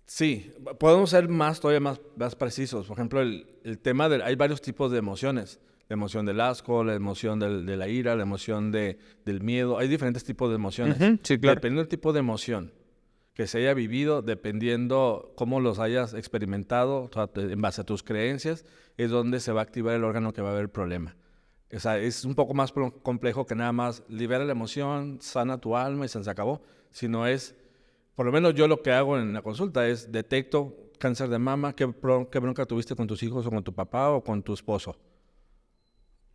A: Sí, podemos ser todavía más precisos. Por ejemplo, el tema hay varios tipos de emociones. La emoción del asco, la emoción de la ira, la emoción del miedo. Hay diferentes tipos de emociones.
B: Sí, claro.
A: Dependiendo del tipo de emoción que se haya vivido, dependiendo cómo los hayas experimentado, o sea, en base a tus creencias, es donde se va a activar el órgano que va a haber el problema. O sea, es un poco más complejo que nada más libera la emoción, sana tu alma y se acabó. Sino por lo menos yo lo que hago en la consulta es detecto cáncer de mama, ¿qué bronca tuviste con tus hijos o con tu papá o con tu esposo?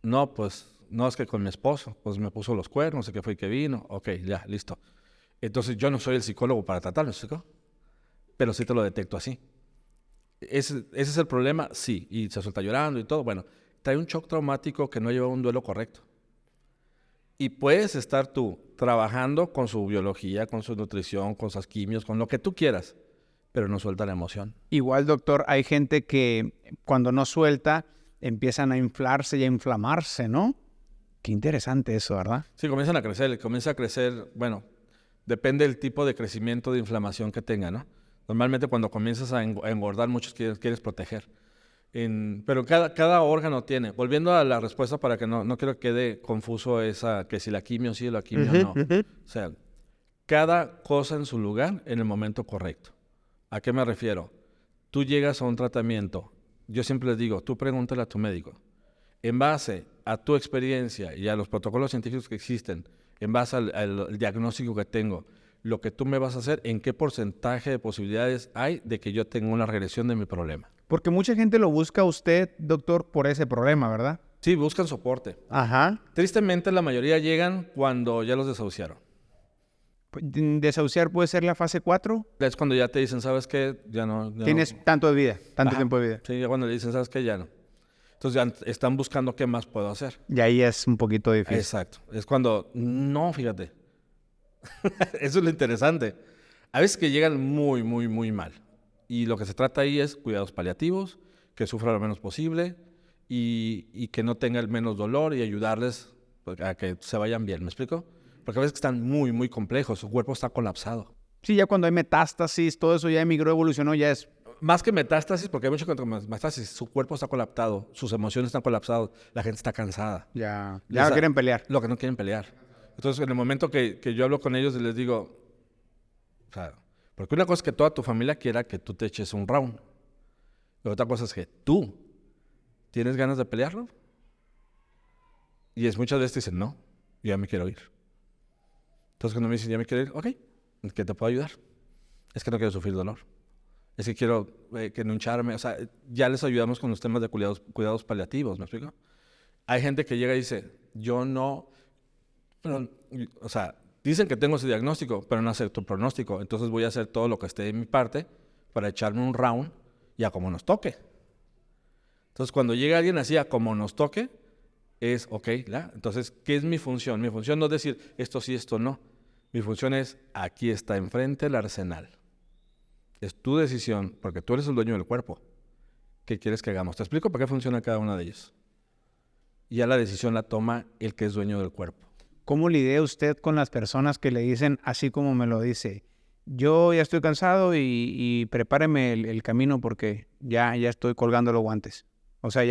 A: No, pues, no, es que con mi esposo, pues me puso los cuernos, no sé qué fue que vino. Ok, ya, listo. Entonces yo no soy el psicólogo para tratarlo, ¿sí? Pero sí te lo detecto así. ¿Ese es el problema? Sí, y se suelta llorando y todo. Bueno, trae un shock traumático que no lleva un duelo correcto. Y puedes estar tú trabajando con su biología, con su nutrición, con sus quimios, con lo que tú quieras, pero no suelta la emoción.
B: Igual, doctor, hay gente que cuando no suelta empiezan a inflarse y a inflamarse, ¿no? Qué interesante eso, ¿verdad?
A: Sí, comienza a crecer, bueno, depende del tipo de crecimiento de inflamación que tenga, ¿no? Normalmente cuando comienzas a engordar, muchos quieres proteger. Pero cada órgano tiene. Volviendo a la respuesta para que no quiero que quede confuso que si la quimio sí o la quimio no. O sea, cada cosa en su lugar en el momento correcto. ¿A qué me refiero? Tú llegas a un tratamiento. Yo siempre les digo, tú pregúntale a tu médico. En base a tu experiencia y a los protocolos científicos que existen, en base al diagnóstico que tengo, lo que tú me vas a hacer, en qué porcentaje de posibilidades hay de que yo tenga una regresión de mi problema.
B: Porque mucha gente lo busca a usted, doctor, por ese problema, ¿verdad?
A: Sí, buscan soporte.
B: Ajá.
A: Tristemente, la mayoría llegan cuando ya los desahuciaron.
B: Desahuciar puede ser la fase 4.
A: Es cuando ya te dicen, ¿sabes qué? Ya no.
B: Tienes tanto de vida, tanto
A: Ajá.
B: tiempo de vida.
A: Sí, ya cuando le dicen, ¿sabes qué? Ya no. Entonces ya están buscando qué más puedo hacer.
B: Y ahí es un poquito difícil.
A: Exacto. Es cuando, no, fíjate. Eso es lo interesante. A veces que llegan muy, muy, muy mal. Y lo que se trata ahí es cuidados paliativos, que sufra lo menos posible y que no tenga el menos dolor y ayudarles a que se vayan bien. ¿Me explico? Porque a veces están muy, muy complejos. Su cuerpo está colapsado.
B: Sí, ya cuando hay metástasis, todo eso ya emigró, evolucionó, ya es...
A: Más que metástasis, porque hay mucho contra metástasis. Su cuerpo está colapsado. Sus emociones están colapsadas. La gente está cansada.
B: Ya
A: O sea,
B: no quieren pelear.
A: Lo que no quieren pelear. Entonces, en el momento que yo hablo con ellos, les digo, o sea, porque una cosa es que toda tu familia quiera que tú te eches un round. Y otra cosa es que tú tienes ganas de pelearlo. Y es muchas veces te dicen, no, yo ya me quiero ir. Entonces, cuando me dicen, ya me quiero ir, ok, ¿qué te puedo ayudar? Es que no quiero sufrir dolor. Es que quiero que no hincharme. O sea, ya les ayudamos con los temas de cuidados paliativos, ¿me explico? Hay gente que llega y dice, yo no... Pero, o sea, dicen que tengo ese diagnóstico, pero no acepto el pronóstico. Entonces voy a hacer todo lo que esté de mi parte para echarme un round y a como nos toque. Entonces, cuando llega alguien así a como nos toque, es, ok, ¿la? Entonces, ¿qué es mi función? Mi función no es decir esto sí, esto no. Mi función es, aquí está enfrente el arsenal. Es tu decisión, porque tú eres el dueño del cuerpo. ¿Qué quieres que hagamos? Te explico para qué funciona cada una de ellas. Y ya la decisión la toma el que es dueño del cuerpo.
B: ¿Cómo lidia usted con las personas que le dicen, así como me lo dice, yo ya estoy cansado y prepáreme el camino porque ya estoy colgando los guantes? O sea,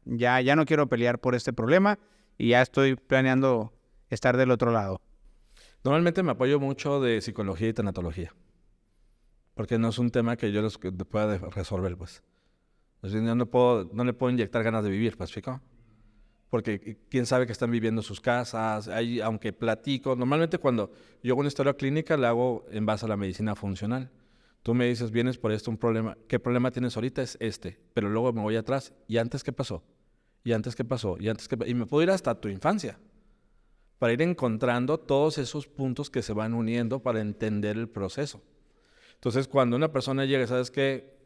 B: ya no quiero pelear por este problema y ya estoy planeando estar del otro lado.
A: Normalmente me apoyo mucho de psicología y tanatología. Porque no es un tema que yo les pueda resolver, pues. O sea, no le puedo inyectar ganas de vivir, ¿pues, chico? Porque quién sabe que están viviendo en sus casas. Aunque platico, normalmente cuando yo hago una historia clínica la hago en base a la medicina funcional. Tú me dices, vienes por esto, un problema. ¿Qué problema tienes ahorita? Es este. Pero luego me voy atrás. ¿Y antes qué pasó? ¿Y antes qué pasó? Y me puedo ir hasta tu infancia para ir encontrando todos esos puntos que se van uniendo para entender el proceso. Entonces, cuando una persona llega, ¿sabes qué?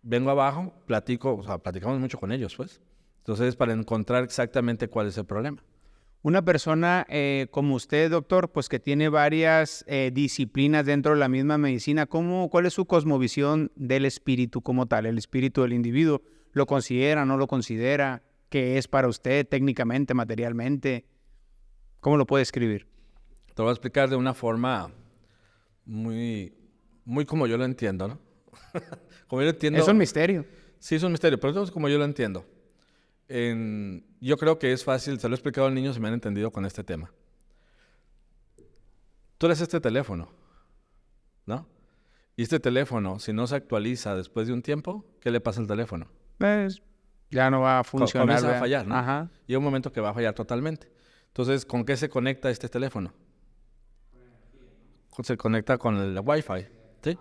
A: Vengo abajo, platico, o sea, platicamos mucho con ellos, pues. Entonces, para encontrar exactamente cuál es el problema.
B: Una persona como usted, doctor, pues que tiene varias disciplinas dentro de la misma medicina, ¿cuál es su cosmovisión del espíritu como tal, el espíritu del individuo? ¿Lo considera, no lo considera? ¿Qué es para usted técnicamente, materialmente? ¿Cómo lo puede escribir?
A: Te lo voy a explicar de una forma muy, muy como yo lo entiendo, ¿no? Como yo lo entiendo.
B: Es un misterio.
A: Sí, es un misterio, pero es como yo lo entiendo. Yo creo que es fácil, se lo he explicado a los niños y me han entendido con este tema. Tú eres este teléfono, ¿no? Y este teléfono, si no se actualiza después de un tiempo, ¿qué le pasa al teléfono?
B: Pues ya no va a funcionar.
A: Comienza a fallar, ¿no?
B: Ajá.
A: Llega un momento que va a fallar totalmente. Entonces, ¿con qué se conecta este teléfono? Se conecta con el Wi-Fi, ¿sí?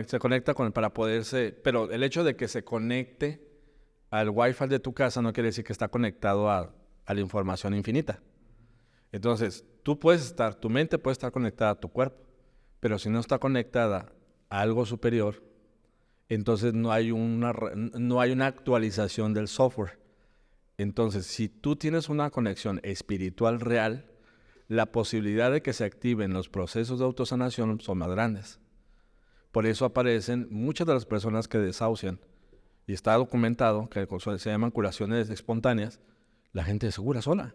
A: Se conecta para poderse... Pero el hecho de que se conecte al Wi-Fi de tu casa no quiere decir que está conectado a la información infinita. Entonces, tu mente puede estar conectada a tu cuerpo, pero si no está conectada a algo superior, entonces no hay una actualización del software. Entonces, si tú tienes una conexión espiritual real, la posibilidad de que se activen los procesos de autosanación son más grandes. Por eso aparecen muchas de las personas que desahucian, y está documentado que se llaman curaciones espontáneas, la gente se cura sola,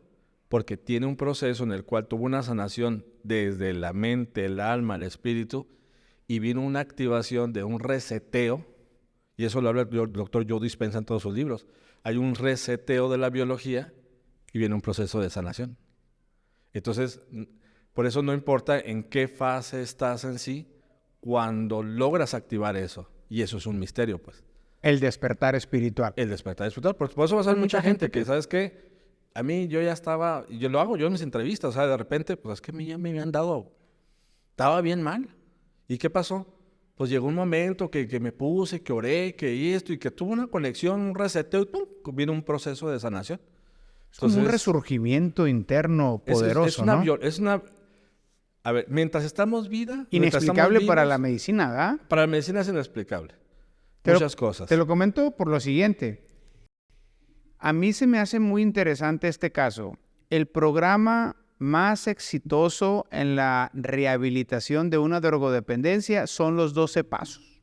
A: porque tiene un proceso en el cual tuvo una sanación desde la mente, el alma, el espíritu, y vino una activación de un reseteo, y eso lo habla el doctor Joe Dispenza en todos sus libros. Hay un reseteo de la biología y viene un proceso de sanación. Entonces, por eso no importa en qué fase estás en sí, cuando logras activar eso, y eso es un misterio, pues.
B: El despertar espiritual.
A: El despertar espiritual. Por eso vas a ver mucha gente que, ¿sabes qué? A mí yo ya estaba, y yo lo hago yo en mis entrevistas, o sea, de repente, pues es que ya me habían dado, estaba bien mal. ¿Y qué pasó? Pues llegó un momento que me puse, que oré, que esto, y que tuvo una conexión, un reseteo, y ¡pum!, vino un proceso de sanación.
B: Es como un resurgimiento interno poderoso, ¿no?
A: A ver, mientras estamos vida...
B: Inexplicable para la medicina, ¿verdad?
A: Para la medicina es inexplicable. Muchas cosas.
B: Te lo comento por lo siguiente. A mí se me hace muy interesante este caso. El programa más exitoso en la rehabilitación de una drogodependencia son los 12 pasos.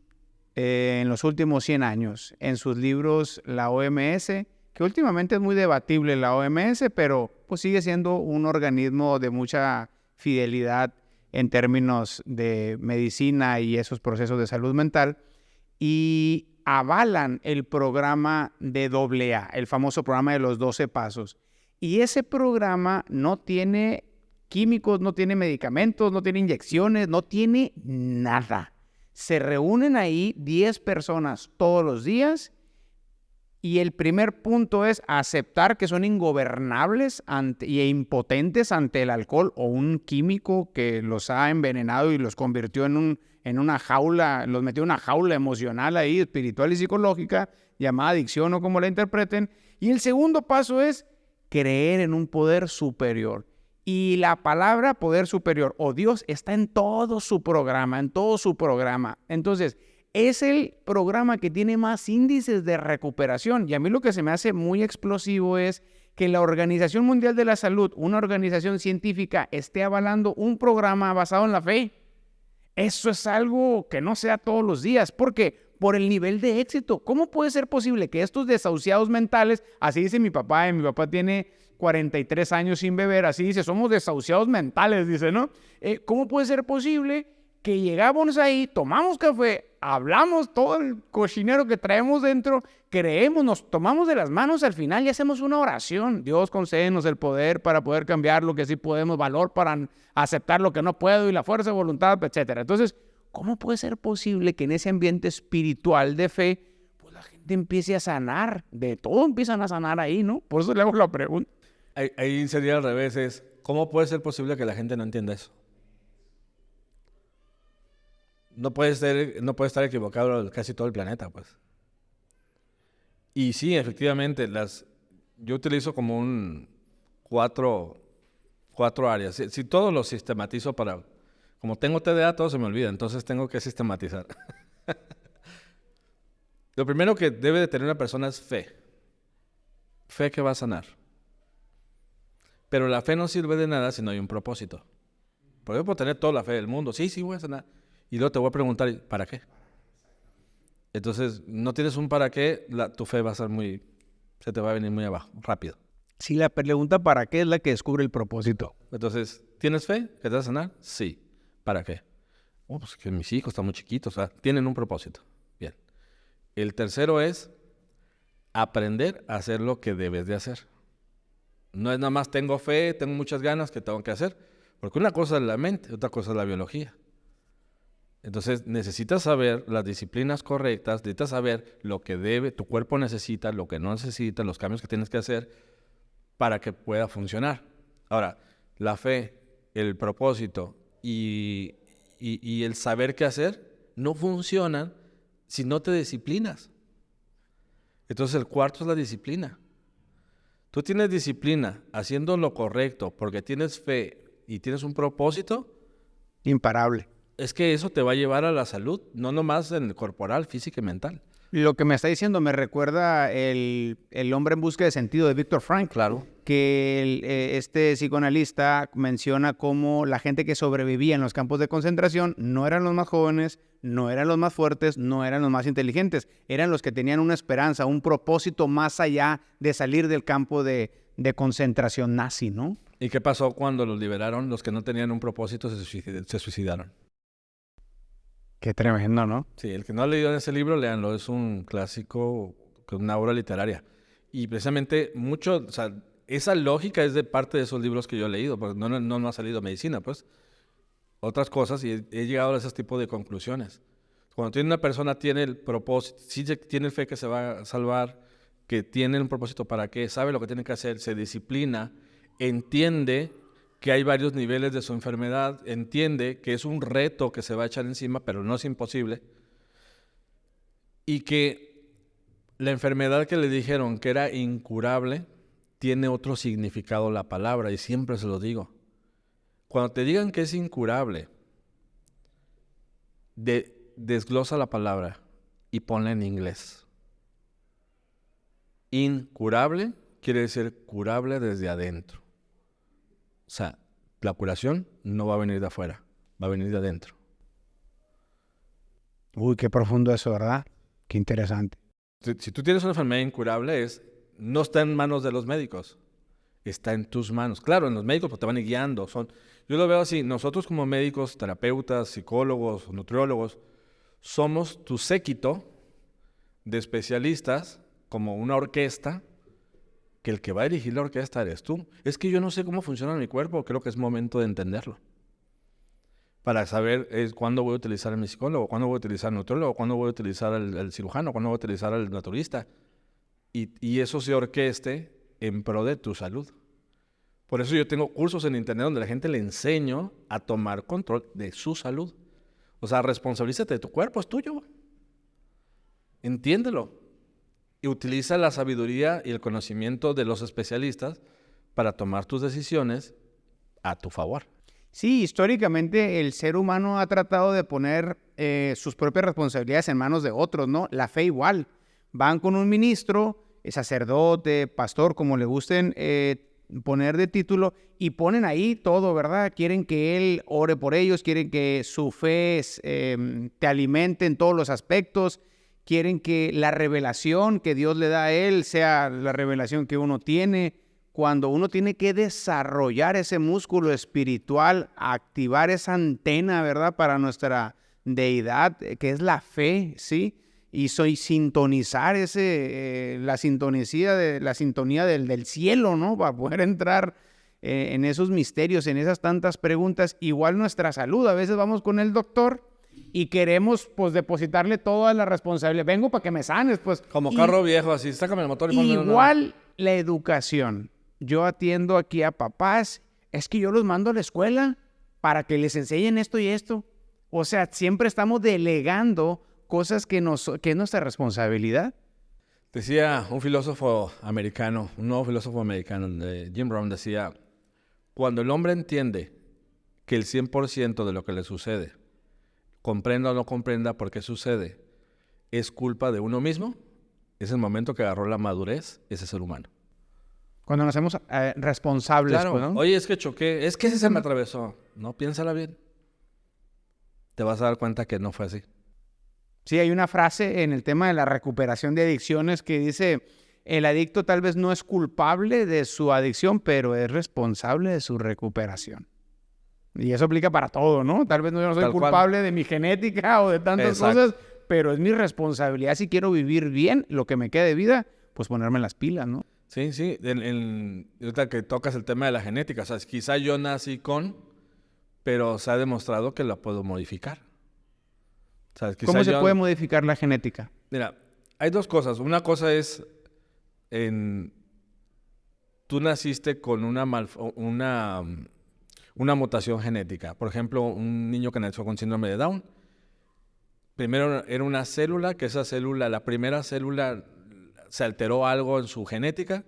B: En los últimos 100 años, en sus libros, la OMS que últimamente es muy debatible la OMS, pero pues sigue siendo un organismo de mucha fidelidad en términos de medicina y esos procesos de salud mental, y avalan el programa de AA, el famoso programa de los 12 pasos. Y ese programa no tiene químicos, no tiene medicamentos, no tiene inyecciones, no tiene nada. Se reúnen ahí 10 personas todos los días y el primer punto es aceptar que son ingobernables e impotentes ante el alcohol o un químico que los ha envenenado y los convirtió en una jaula, los metió en una jaula emocional ahí, espiritual y psicológica, llamada adicción o como la interpreten. Y el segundo paso es creer en un poder superior. Y la palabra poder superior o Dios está en todo su programa, Entonces, es el programa que tiene más índices de recuperación. Y a mí lo que se me hace muy explosivo es que la Organización Mundial de la Salud, una organización científica, esté avalando un programa basado en la fe. Eso es algo que no se da todos los días. ¿Por qué? Por el nivel de éxito. ¿Cómo puede ser posible que estos desahuciados mentales, así dice mi papá, mi papá tiene 43 años sin beber, así dice, somos desahuciados mentales, dice, ¿no? ¿Cómo puede ser posible que llegamos ahí, tomamos café, hablamos todo el cochinero que traemos dentro, creemos, nos tomamos de las manos al final y hacemos una oración? Dios, concédenos el poder para poder cambiar lo que sí podemos, valor para aceptar lo que no puedo y la fuerza de voluntad, etcétera. Entonces, ¿cómo puede ser posible que en ese ambiente espiritual de fe, pues la gente empiece a sanar? De todo empiezan a sanar ahí, ¿no? Por eso le hago la pregunta.
A: Ahí sería al revés, es ¿cómo puede ser posible que la gente no entienda eso? No puede estar equivocado casi todo el planeta, pues. Y sí, efectivamente, yo utilizo como cuatro áreas. Si todo lo sistematizo como tengo TDA, todo se me olvida, entonces tengo que sistematizar. Lo primero que debe de tener una persona es fe. Fe que va a sanar. Pero la fe no sirve de nada si no hay un propósito. Porque yo puedo tener toda la fe del mundo. Sí, voy a sanar. Y luego te voy a preguntar, ¿para qué? Entonces, no tienes un para qué, tu fe va a ser se te va a venir muy abajo, rápido.
B: Sí, la pregunta ¿para qué? Es la que descubre el propósito.
A: Entonces, ¿tienes fe que te va a sanar? Sí. ¿Para qué? Pues que mis hijos están muy chiquitos, o sea, tienen un propósito. Bien. El tercero es aprender a hacer lo que debes de hacer. No es nada más tengo fe, tengo muchas ganas, que tengo que hacer. Porque una cosa es la mente, otra cosa es la biología. Entonces, necesitas saber las disciplinas correctas, necesitas saber lo que tu cuerpo necesita, lo que no necesita, los cambios que tienes que hacer para que pueda funcionar. Ahora, la fe, el propósito y el saber qué hacer no funcionan si no te disciplinas. Entonces, el cuarto es la disciplina. Tú tienes disciplina haciendo lo correcto porque tienes fe y tienes un propósito.
B: Imparable.
A: Es que eso te va a llevar a la salud, no nomás en el corporal, física y mental.
B: Lo que me está diciendo me recuerda el hombre en busca de sentido de Viktor Frankl.
A: Claro.
B: Que este psicoanalista menciona cómo la gente que sobrevivía en los campos de concentración no eran los más jóvenes, no eran los más fuertes, no eran los más inteligentes. Eran los que tenían una esperanza, un propósito más allá de salir del campo de concentración nazi, ¿no?
A: ¿Y qué pasó cuando los liberaron? Los que no tenían un propósito se suicidaron.
B: Qué tremendo, ¿no?
A: Sí, el que no ha leído ese libro, léanlo. Es un clásico, una obra literaria. Y precisamente o sea, esa lógica es de parte de esos libros que yo he leído, porque no ha salido medicina, pues. Otras cosas, y he llegado a ese tipo de conclusiones. Cuando una persona tiene el propósito, sí tiene fe que se va a salvar, que tiene un propósito para qué, sabe lo que tiene que hacer, se disciplina, entiende que hay varios niveles de su enfermedad, entiende que es un reto que se va a echar encima, pero no es imposible, y que la enfermedad que le dijeron que era incurable tiene otro significado la palabra, y siempre se lo digo. Cuando te digan que es incurable, desglosa la palabra y ponla en inglés. Incurable quiere decir curable desde adentro. O sea, la curación no va a venir de afuera, va a venir de adentro.
B: Uy, qué profundo eso, ¿verdad? Qué interesante.
A: Si tú tienes una enfermedad incurable, no está en manos de los médicos, está en tus manos. Claro, en los médicos pues, te van guiando. Yo lo veo así, nosotros como médicos, terapeutas, psicólogos, nutriólogos, somos tu séquito de especialistas, como una orquesta, que el que va a dirigir la orquesta eres tú. Es que yo no sé cómo funciona mi cuerpo, creo que es momento de entenderlo. Para saber cuándo voy a utilizar a mi psicólogo, cuándo voy a utilizar al nutriólogo, cuándo voy a utilizar al cirujano, cuándo voy a utilizar al naturista. Y eso se orqueste en pro de tu salud. Por eso yo tengo cursos en internet donde la gente le enseño a tomar control de su salud. O sea, responsabilízate de tu cuerpo, es tuyo. Entiéndelo. Y utiliza la sabiduría y el conocimiento de los especialistas para tomar tus decisiones a tu favor.
B: Sí, históricamente el ser humano ha tratado de poner sus propias responsabilidades en manos de otros, ¿no? La fe igual. Van con un ministro, sacerdote, pastor, como le gusten poner de título, y ponen ahí todo, ¿verdad? Quieren que él ore por ellos, quieren que su fe te alimente en todos los aspectos, quieren que la revelación que Dios le da a él sea la revelación que uno tiene, cuando uno tiene que desarrollar ese músculo espiritual, activar esa antena, ¿verdad? Para nuestra deidad, que es la fe, ¿sí? Y sintonizar la sintonía del cielo, ¿no? Para poder entrar en esos misterios, en esas tantas preguntas. Igual nuestra salud, a veces vamos con el doctor y queremos, pues, depositarle toda la responsabilidad. Vengo para que me sanes, pues.
A: Como carro viejo, así, sácame el motor y ponme
B: igual la educación. Yo atiendo aquí a papás, es que yo los mando a la escuela para que les enseñen esto y esto. O sea, siempre estamos delegando cosas que es nuestra responsabilidad.
A: Decía un filósofo americano, un nuevo filósofo americano, Jim Rohn, decía, cuando el hombre entiende que el 100% de lo que le sucede, comprenda o no comprenda por qué sucede, es culpa de uno mismo, es el momento que agarró la madurez ese ser humano.
B: Cuando nos hacemos responsables.
A: Claro,
B: pues, ¿no?
A: Oye, es que choqué, es que ese se me atravesó. No, piénsala bien. Te vas a dar cuenta que no fue así.
B: Sí, hay una frase en el tema de la recuperación de adicciones que dice, el adicto tal vez no es culpable de su adicción, pero es responsable de su recuperación. Y eso aplica para todo, ¿no? Tal vez yo no soy culpable de mi genética o de tantas cosas, pero es mi responsabilidad si quiero vivir bien lo que me quede de vida, pues ponerme las pilas, ¿no?
A: Sí. Ahorita que tocas el tema de la genética, o sea, quizá yo nací pero se ha demostrado que lo puedo modificar. O sea,
B: ¿Cómo se puede modificar la genética?
A: Mira, hay dos cosas. Una cosa es, tú naciste con una mutación genética. Por ejemplo, un niño que nació con síndrome de Down, primero era una célula, la primera célula se alteró algo en su genética,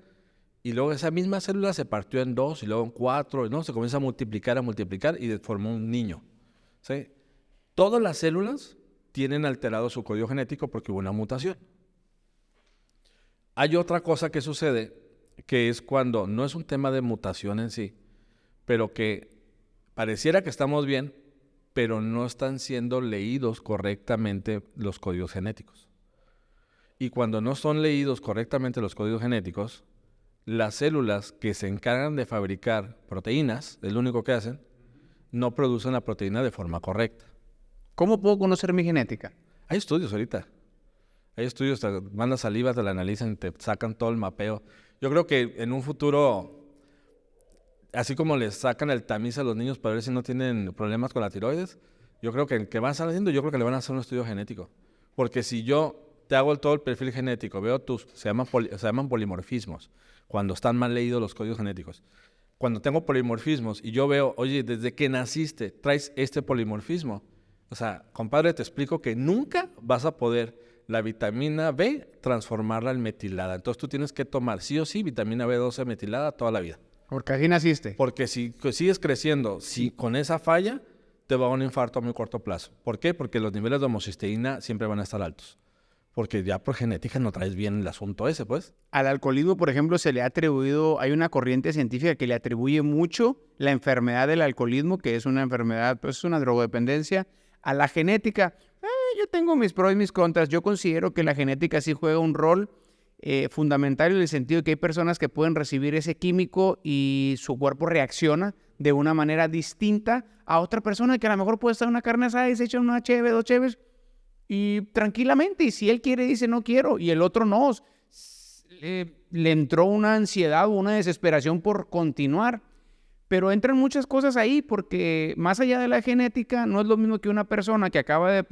A: y luego esa misma célula se partió en 2 y luego en 4, ¿no? Se comienza a multiplicar y formó un niño, ¿sí? Todas las células tienen alterado su código genético porque hubo una mutación. Hay otra cosa que sucede, que es cuando no es un tema de mutación en sí, pero que pareciera que estamos bien, pero no están siendo leídos correctamente los códigos genéticos. Y cuando no son leídos correctamente los códigos genéticos, las células que se encargan de fabricar proteínas, es lo único que hacen, no producen la proteína de forma correcta.
B: ¿Cómo puedo conocer mi genética?
A: Hay estudios ahorita. Hay estudios, te mandan saliva, te la analizan, te sacan todo el mapeo. Yo creo que en un futuro, así como les sacan el tamiz a los niños para ver si no tienen problemas con la tiroides, yo creo que van a estar haciendo, yo creo que le van a hacer un estudio genético. Porque si yo te hago todo el perfil genético, veo se llaman polimorfismos, cuando están mal leídos los códigos genéticos. Cuando tengo polimorfismos y yo veo, oye, desde que naciste traes este polimorfismo, o sea, compadre, te explico que nunca vas a poder la vitamina B transformarla en metilada. Entonces tú tienes que tomar sí o sí vitamina B12 metilada toda la vida.
B: Porque así naciste.
A: Porque si sigues creciendo, si con esa falla, te va a dar un infarto a muy corto plazo. ¿Por qué? Porque los niveles de homocisteína siempre van a estar altos. Porque ya por genética no traes bien el asunto ese, pues.
B: Al alcoholismo, por ejemplo, se le ha atribuido, hay una corriente científica que le atribuye mucho la enfermedad del alcoholismo, que es una enfermedad, pues es una drogodependencia, a la genética. Yo tengo mis pros y mis contras. Yo considero que la genética sí juega un rol fundamental en el sentido de que hay personas que pueden recibir ese químico y su cuerpo reacciona de una manera distinta a otra persona que a lo mejor puede estar en una carne asada y se echa una cheve, 2 cheves y tranquilamente, y si él quiere dice no quiero y el otro no, le entró una ansiedad o una desesperación por continuar. Pero entran muchas cosas ahí porque más allá de la genética no es lo mismo que una persona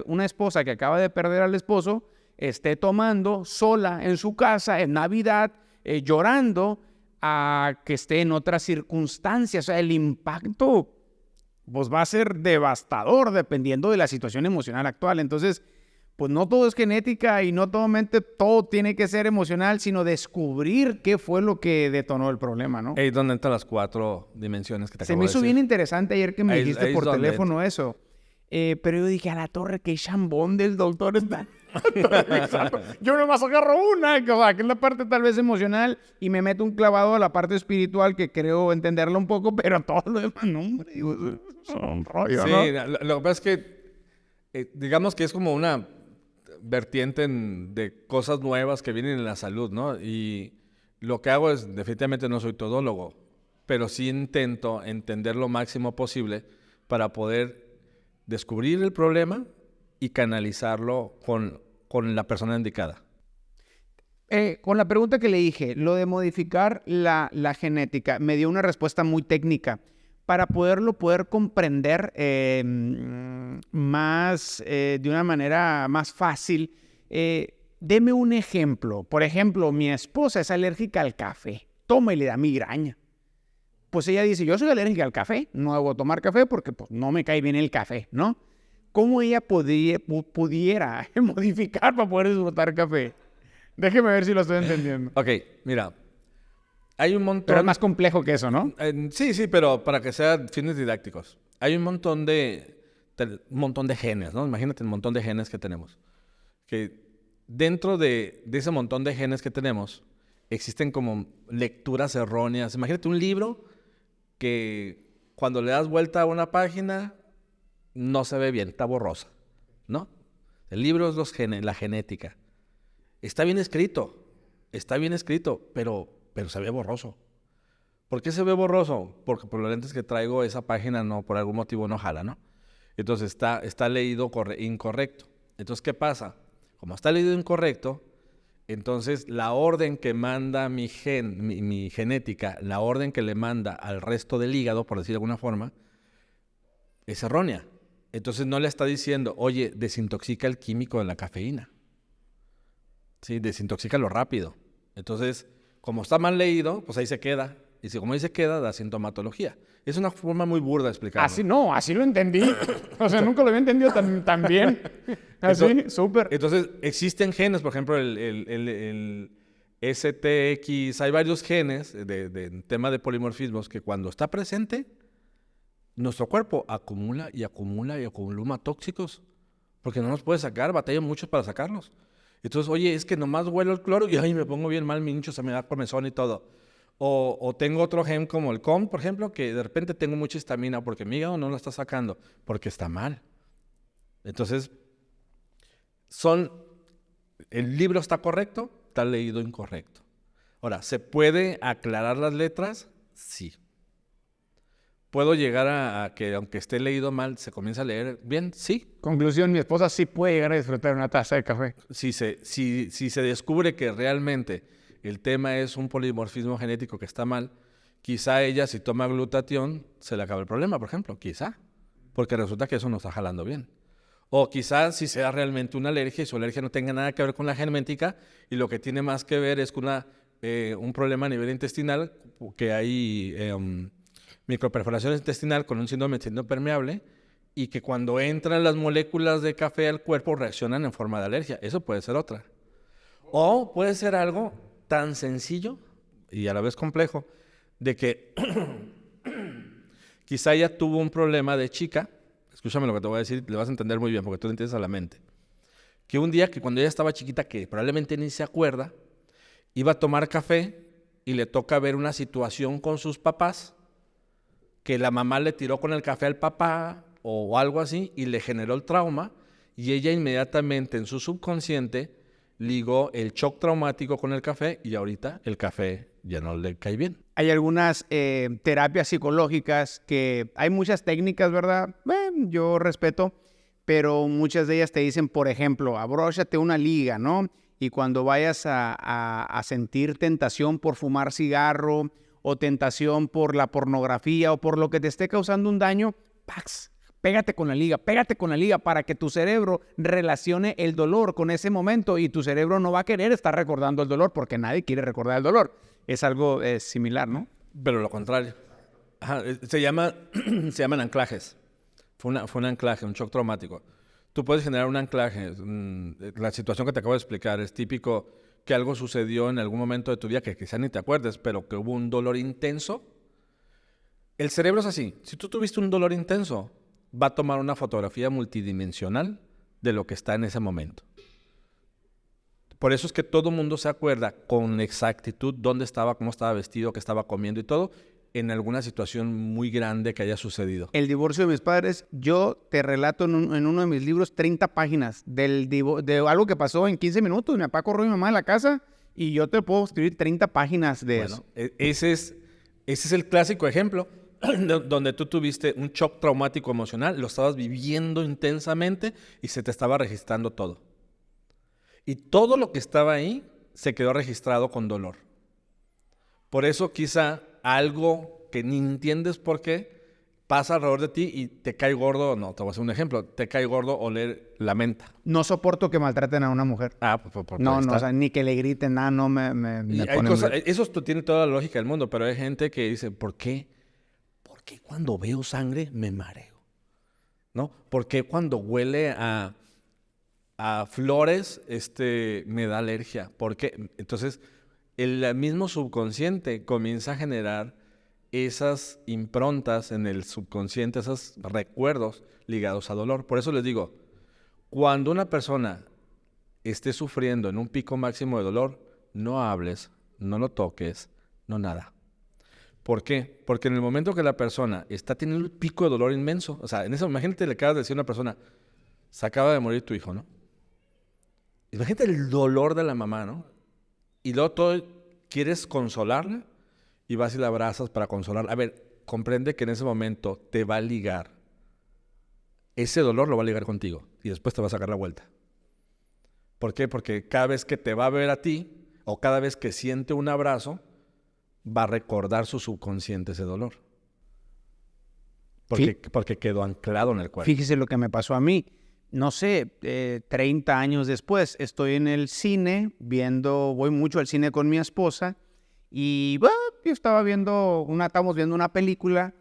B: una esposa que acaba de perder al esposo esté tomando sola en su casa en Navidad, llorando, a que esté en otras circunstancias. O sea, el impacto pues va a ser devastador dependiendo de la situación emocional actual. Entonces, pues no todo es genética y no todo tiene que ser emocional, sino descubrir qué fue lo que detonó el problema, ¿no?
A: Ahí es donde entran las 4 dimensiones que te acabo de decir.
B: Se me hizo bien interesante ayer que me dijiste
A: ahí
B: por
A: es donde
B: teléfono eso. Pero yo dije, a la torre, qué chambón del doctor está. Yo nomás agarro una, o sea, que es la parte tal vez emocional, y me meto un clavado a la parte espiritual que creo entenderla un poco, pero todo lo demás, no, hombre, digo, es un rollo,
A: sí,
B: ¿no?
A: lo que pasa es que, digamos que es como una vertiente de cosas nuevas que vienen en la salud, ¿no? Y lo que hago es, definitivamente no soy todólogo, pero sí intento entender lo máximo posible para poder descubrir el problema y canalizarlo con la persona indicada.
B: Con la pregunta que le dije, lo de modificar la genética, me dio una respuesta muy técnica. Para poder comprender más, de una manera más fácil, deme un ejemplo. Por ejemplo, mi esposa es alérgica al café. Toma y le da migraña. Pues ella dice, yo soy alérgica al café, no debo tomar café porque pues, no me cae bien el café, ¿no? ¿Cómo ella pudiera modificar para poder disfrutar café? Déjeme ver si lo estoy entendiendo.
A: Ok, mira, hay un montón...
B: Pero es más complejo que eso, ¿no?
A: Sí, pero para que sean fines didácticos. Hay un montón de genes, ¿no? Imagínate el montón de genes que tenemos. Que dentro de ese montón de genes que tenemos, existen como lecturas erróneas. Imagínate un libro que cuando le das vuelta a una página no se ve bien, está borrosa, ¿no? El libro es la genética. Está bien escrito, pero se ve borroso. ¿Por qué se ve borroso? Porque por los lentes que traigo esa página no, por algún motivo no jala, ¿no? Entonces está leído incorrecto. Entonces, ¿qué pasa? Como está leído incorrecto, entonces la orden que manda mi genética, la orden que le manda al resto del hígado, por decir de alguna forma, es errónea. Entonces no le está diciendo, oye, desintoxica el químico de la cafeína. Sí, desintoxícalo rápido. Entonces, como está mal leído, pues ahí se queda. Y si como ahí se queda, da sintomatología. Es una forma muy burda de explicarlo.
B: Así lo entendí. O sea, nunca lo había entendido tan bien. Así, súper.
A: Entonces, existen genes, por ejemplo, el STX, hay varios genes de tema de polimorfismos que cuando está presente, nuestro cuerpo acumula tóxicos, porque no nos puede sacar, batalla mucho para sacarlos. Entonces, oye, es que nomás huelo el cloro y ay, me pongo bien mal, mi nicho se me da comezón y todo. O tengo otro gen como el COM, por ejemplo, que de repente tengo mucha histamina porque mi hígado no lo está sacando, porque está mal. Entonces, el libro está correcto, está leído incorrecto. Ahora, ¿se puede aclarar las letras? Sí. ¿Puedo llegar a que aunque esté leído mal, se comience a leer bien? Sí.
B: Conclusión, mi esposa sí puede llegar a disfrutar una taza de café.
A: Si se descubre que realmente el tema es un polimorfismo genético que está mal, quizá ella si toma glutatión se le acaba el problema, por ejemplo, quizá, porque resulta que eso no está jalando bien. O quizás si sea realmente una alergia y su alergia no tenga nada que ver con la genética y lo que tiene más que ver es con un problema a nivel intestinal, que hay microperforación intestinal con un síndrome de intestino permeable y que cuando entran las moléculas de café al cuerpo reaccionan en forma de alergia. Eso puede ser otra. O puede ser algo tan sencillo y a la vez complejo de que quizá ella tuvo un problema de chica. Escúchame lo que te voy a decir, le vas a entender muy bien porque tú lo entiendes a la mente. Que un día que cuando ella estaba chiquita, que probablemente ni se acuerda, iba a tomar café y le toca ver una situación con sus papás que la mamá le tiró con el café al papá o algo así y le generó el trauma y ella inmediatamente en su subconsciente ligó el shock traumático con el café y ahorita el café ya no le cae bien.
B: Hay algunas terapias psicológicas que hay muchas técnicas, ¿verdad? Yo respeto, pero muchas de ellas te dicen, por ejemplo, abróchate una liga, ¿no? Y cuando vayas a sentir tentación por fumar cigarro o tentación por la pornografía o por lo que te esté causando un daño, ¡pax! Pégate con la liga para que tu cerebro relacione el dolor con ese momento y tu cerebro no va a querer estar recordando el dolor porque nadie quiere recordar el dolor. Es algo similar, ¿no?
A: Pero lo contrario. Ajá, se llaman anclajes. Fue un anclaje, un shock traumático. Tú puedes generar un anclaje. La situación que te acabo de explicar es típico que algo sucedió en algún momento de tu vida que quizá ni te acuerdes, pero que hubo un dolor intenso. El cerebro es así. Si tú tuviste un dolor intenso, va a tomar una fotografía multidimensional de lo que está en ese momento. Por eso es que todo el mundo se acuerda con exactitud dónde estaba, cómo estaba vestido, qué estaba comiendo y todo, en alguna situación muy grande que haya sucedido.
B: El divorcio de mis padres, yo te relato en uno de mis libros 30 páginas de algo que pasó en 15 minutos. Mi papá corrió a mi mamá de la casa y yo te puedo escribir 30 páginas de eso.
A: Ese es el clásico ejemplo donde tú tuviste un shock traumático emocional, lo estabas viviendo intensamente y se te estaba registrando todo. Y todo lo que estaba ahí se quedó registrado con dolor. Por eso quizá algo que ni entiendes por qué pasa alrededor de ti y te cae gordo, no, te voy a hacer un ejemplo, te cae gordo oler la menta.
B: No soporto que maltraten a una mujer. No, o sea, ni que le griten nada, no me pone
A: cosas, eso tiene toda la lógica del mundo, pero hay gente que dice, ¿por qué cuando veo sangre me mareo? ¿No? ¿Por qué cuando huele a flores me da alergia? ¿Por qué? Entonces, el mismo subconsciente comienza a generar esas improntas en el subconsciente, esos recuerdos ligados a dolor. Por eso les digo, cuando una persona esté sufriendo en un pico máximo de dolor, no hables, no lo toques, no nada. ¿Por qué? Porque en el momento que la persona está teniendo un pico de dolor inmenso, o sea, en eso, imagínate, le acabas de decir a una persona, se acaba de morir tu hijo, ¿no? Imagínate el dolor de la mamá, ¿no? Y luego todo quieres consolarla y vas y la abrazas para consolarla. A ver, comprende que en ese momento te va a ligar. Ese dolor lo va a ligar contigo y después te va a sacar la vuelta. ¿Por qué? Porque cada vez que te va a ver a ti o cada vez que siente un abrazo, va a recordar su subconsciente ese dolor. Porque quedó anclado en el cuerpo.
B: Fíjese lo que me pasó a mí. No sé, 30 años después, estoy en el cine voy mucho al cine con mi esposa y yo estábamos viendo una película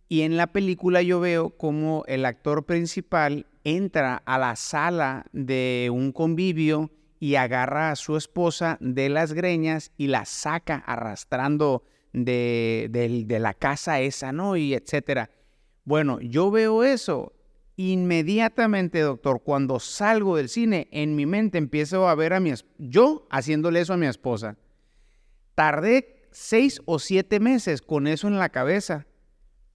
B: y en la película yo veo como el actor principal entra a la sala de un convivio y agarra a su esposa de las greñas y la saca arrastrando de la casa esa, ¿no? Y etcétera. Bueno, yo veo eso. Inmediatamente, doctor, cuando salgo del cine, en mi mente empiezo a ver yo haciéndole eso a mi esposa. Tardé 6 o 7 meses con eso en la cabeza.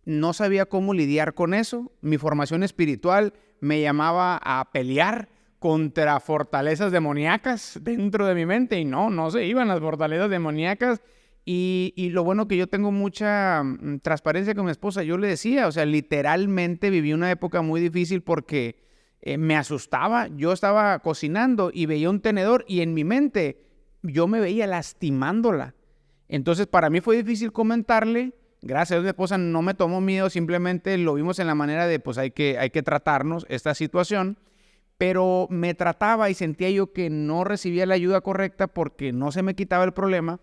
B: No sabía cómo lidiar con eso. Mi formación espiritual me llamaba a pelear contra fortalezas demoníacas dentro de mi mente y no se iban las fortalezas demoníacas. Y lo bueno que yo tengo mucha transparencia con mi esposa. Yo le decía, o sea, literalmente viví una época muy difícil porque me asustaba. Yo estaba cocinando y veía un tenedor y en mi mente yo me veía lastimándola. Entonces, para mí fue difícil comentarle. Gracias a Dios, mi esposa no me tomó miedo. Simplemente lo vimos en la manera de, pues hay que tratarnos esta situación. Pero me trataba y sentía yo que no recibía la ayuda correcta porque no se me quitaba el problema.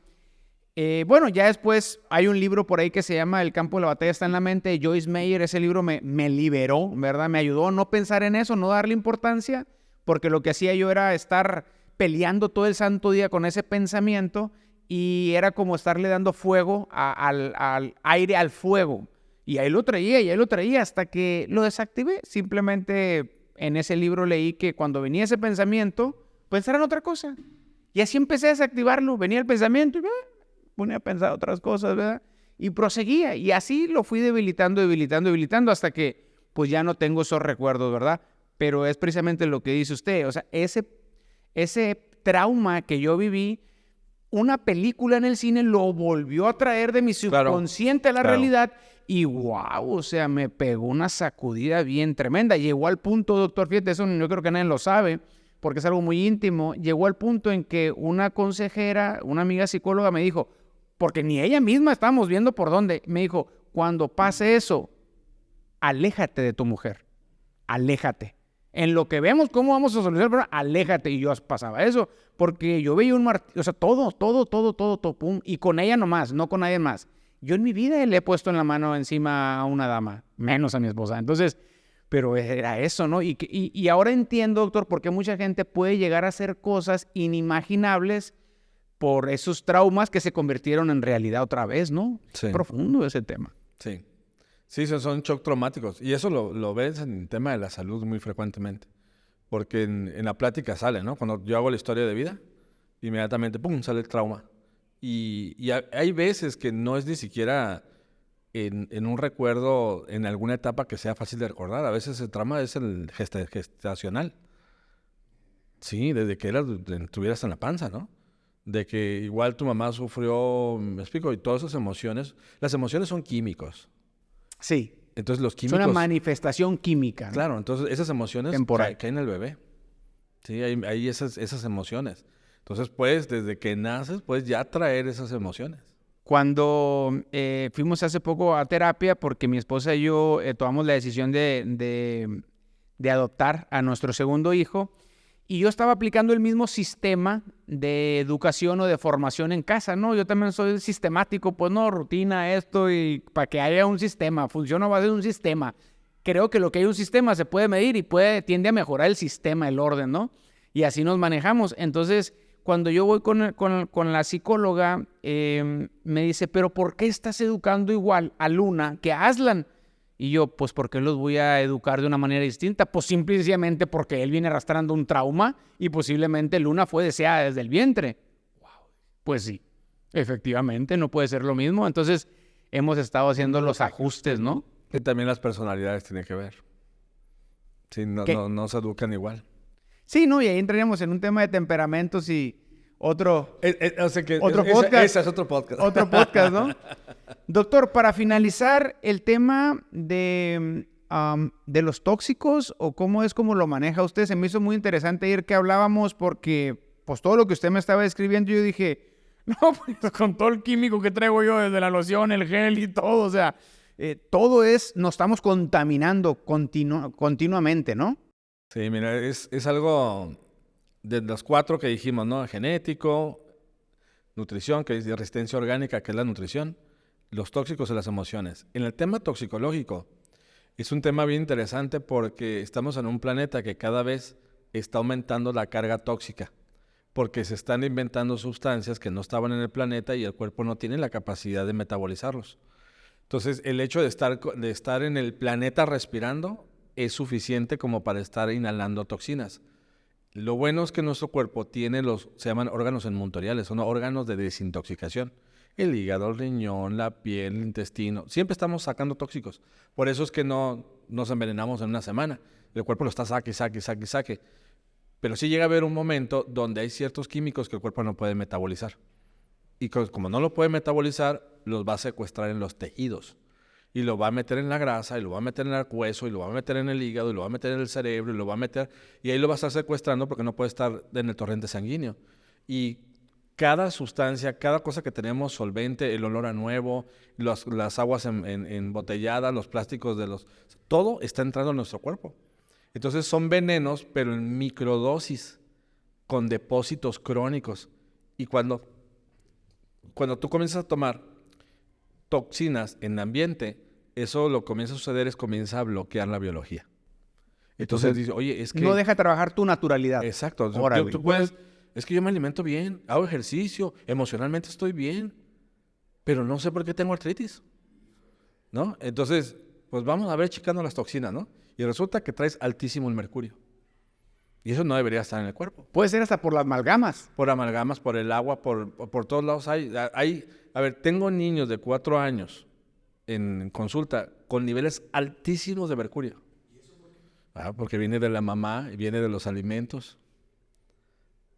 B: Bueno, ya después hay un libro por ahí que se llama El campo de la batalla está en la mente, de Joyce Meyer. Ese libro me liberó, ¿verdad? Me ayudó a no pensar en eso, no darle importancia, porque lo que hacía yo era estar peleando todo el santo día con ese pensamiento y era como estarle dando fuego al aire al fuego. Y ahí lo traía hasta que lo desactivé. Simplemente en ese libro leí que cuando venía ese pensamiento, pensar en otra cosa. Y así empecé a desactivarlo. Venía el pensamiento y ponía a pensar otras cosas, ¿verdad? Y proseguía. Y así lo fui debilitando hasta que pues ya no tengo esos recuerdos, ¿verdad? Pero es precisamente lo que dice usted. O sea, ese trauma que yo viví, una película en el cine lo volvió a traer de mi subconsciente a la realidad y wow, o sea, me pegó una sacudida bien tremenda. Llegó al punto, doctor, fíjate, eso yo creo que nadie lo sabe porque es algo muy íntimo. Llegó al punto en que una consejera, una amiga psicóloga me dijo, porque ni ella misma estábamos viendo por dónde, me dijo, cuando pase eso, aléjate de tu mujer, aléjate. En lo que vemos cómo vamos a solucionar el problema, aléjate. Y yo pasaba eso, porque yo veía o sea, todo, pum, y con ella nomás, no con nadie más. Yo en mi vida le he puesto en la mano encima a una dama, menos a mi esposa. Entonces, pero era eso, ¿no? Y ahora entiendo, doctor, por qué mucha gente puede llegar a hacer cosas inimaginables por esos traumas que se convirtieron en realidad otra vez, ¿no?
A: Sí.
B: Profundo ese tema.
A: Sí. Sí, son shock traumáticos. Y eso lo ves en el tema de la salud muy frecuentemente. Porque en la plática sale, ¿no? Cuando yo hago la historia de vida, inmediatamente, ¡pum!, sale el trauma. Y hay veces que no es ni siquiera en un recuerdo, en alguna etapa que sea fácil de recordar. A veces el trauma es el gestacional. Sí, desde que estuvieras en la panza, ¿no? De que igual tu mamá sufrió, me explico, y todas esas emociones. Las emociones son químicos.
B: Sí.
A: Entonces los químicos...
B: Es una manifestación química, ¿no?
A: Claro, entonces esas emociones caen en el bebé. Sí, hay esas emociones. Entonces, pues, desde que naces, puedes ya traer esas emociones.
B: Cuando fuimos hace poco a terapia, porque mi esposa y yo tomamos la decisión de adoptar a nuestro segundo hijo, y yo estaba aplicando el mismo sistema de educación o de formación en casa, ¿no? Yo también soy sistemático, pues no, rutina, esto, y para que haya un sistema, funciona a base de un sistema. Creo que lo que hay un sistema se puede medir y tiende a mejorar el sistema, el orden, ¿no? Y así nos manejamos. Entonces, cuando yo voy con la psicóloga, me dice, pero ¿por qué estás educando igual a Luna que a Aslan? Y yo, pues, ¿por qué los voy a educar de una manera distinta? Pues, simple y sencillamente porque él viene arrastrando un trauma y posiblemente Luna fue deseada desde el vientre. Wow. Pues sí, efectivamente, no puede ser lo mismo. Entonces, hemos estado haciendo los ajustes, ¿no?
A: Y también las personalidades tienen que ver. Sí, no se educan igual.
B: Sí, no, y ahí entraríamos en un tema de temperamentos y otro
A: otro
B: podcast.
A: Ese es otro podcast.
B: Otro podcast, ¿no? Doctor, para finalizar, el tema de los tóxicos o cómo lo maneja usted, se me hizo muy interesante ayer que hablábamos porque, pues, todo lo que usted me estaba describiendo, yo dije, no, pues, con todo el químico que traigo yo, desde la loción, el gel y todo, o sea, nos estamos contaminando continuamente, ¿no?
A: Sí, mira, es algo de los 4 que dijimos, ¿no? Genético, nutrición, que es de resistencia orgánica, que es la nutrición, los tóxicos y las emociones. En el tema toxicológico, es un tema bien interesante porque estamos en un planeta que cada vez está aumentando la carga tóxica, porque se están inventando sustancias que no estaban en el planeta y el cuerpo no tiene la capacidad de metabolizarlos. Entonces, el hecho de estar en el planeta respirando es suficiente como para estar inhalando toxinas. Lo bueno es que nuestro cuerpo tiene se llaman órganos inmuntoriales, son órganos de desintoxicación. El hígado, el riñón, la piel, el intestino, siempre estamos sacando tóxicos. Por eso es que no nos envenenamos en una semana. El cuerpo lo está saque. Pero sí llega a haber un momento donde hay ciertos químicos que el cuerpo no puede metabolizar. Y como no lo puede metabolizar, los va a secuestrar en los tejidos. Y lo va a meter en la grasa, y lo va a meter en el hueso, y lo va a meter en el hígado, y lo va a meter en el cerebro, y lo va a meter... Y ahí lo va a estar secuestrando porque no puede estar en el torrente sanguíneo. Y cada sustancia, cada cosa que tenemos, solvente, el olor a nuevo, las aguas embotelladas, los plásticos todo está entrando en nuestro cuerpo. Entonces son venenos, pero en microdosis, con depósitos crónicos. Y cuando tú comienzas a tomar toxinas en el ambiente, eso lo que comienza a suceder es comienza a bloquear la biología. Entonces dice, oye, es que...
B: No deja trabajar tu naturalidad.
A: Exacto. Tú puedes... Es que yo me alimento bien, hago ejercicio, emocionalmente estoy bien, pero no sé por qué tengo artritis, ¿no? Entonces, pues vamos a ver checando las toxinas, ¿no? Y resulta que traes altísimo el mercurio. Y eso no debería estar en el cuerpo.
B: Puede ser hasta por las amalgamas.
A: Por amalgamas, por el agua, por todos lados hay... A ver, tengo niños de 4 años en consulta con niveles altísimos de mercurio. Porque viene de la mamá y viene de los alimentos.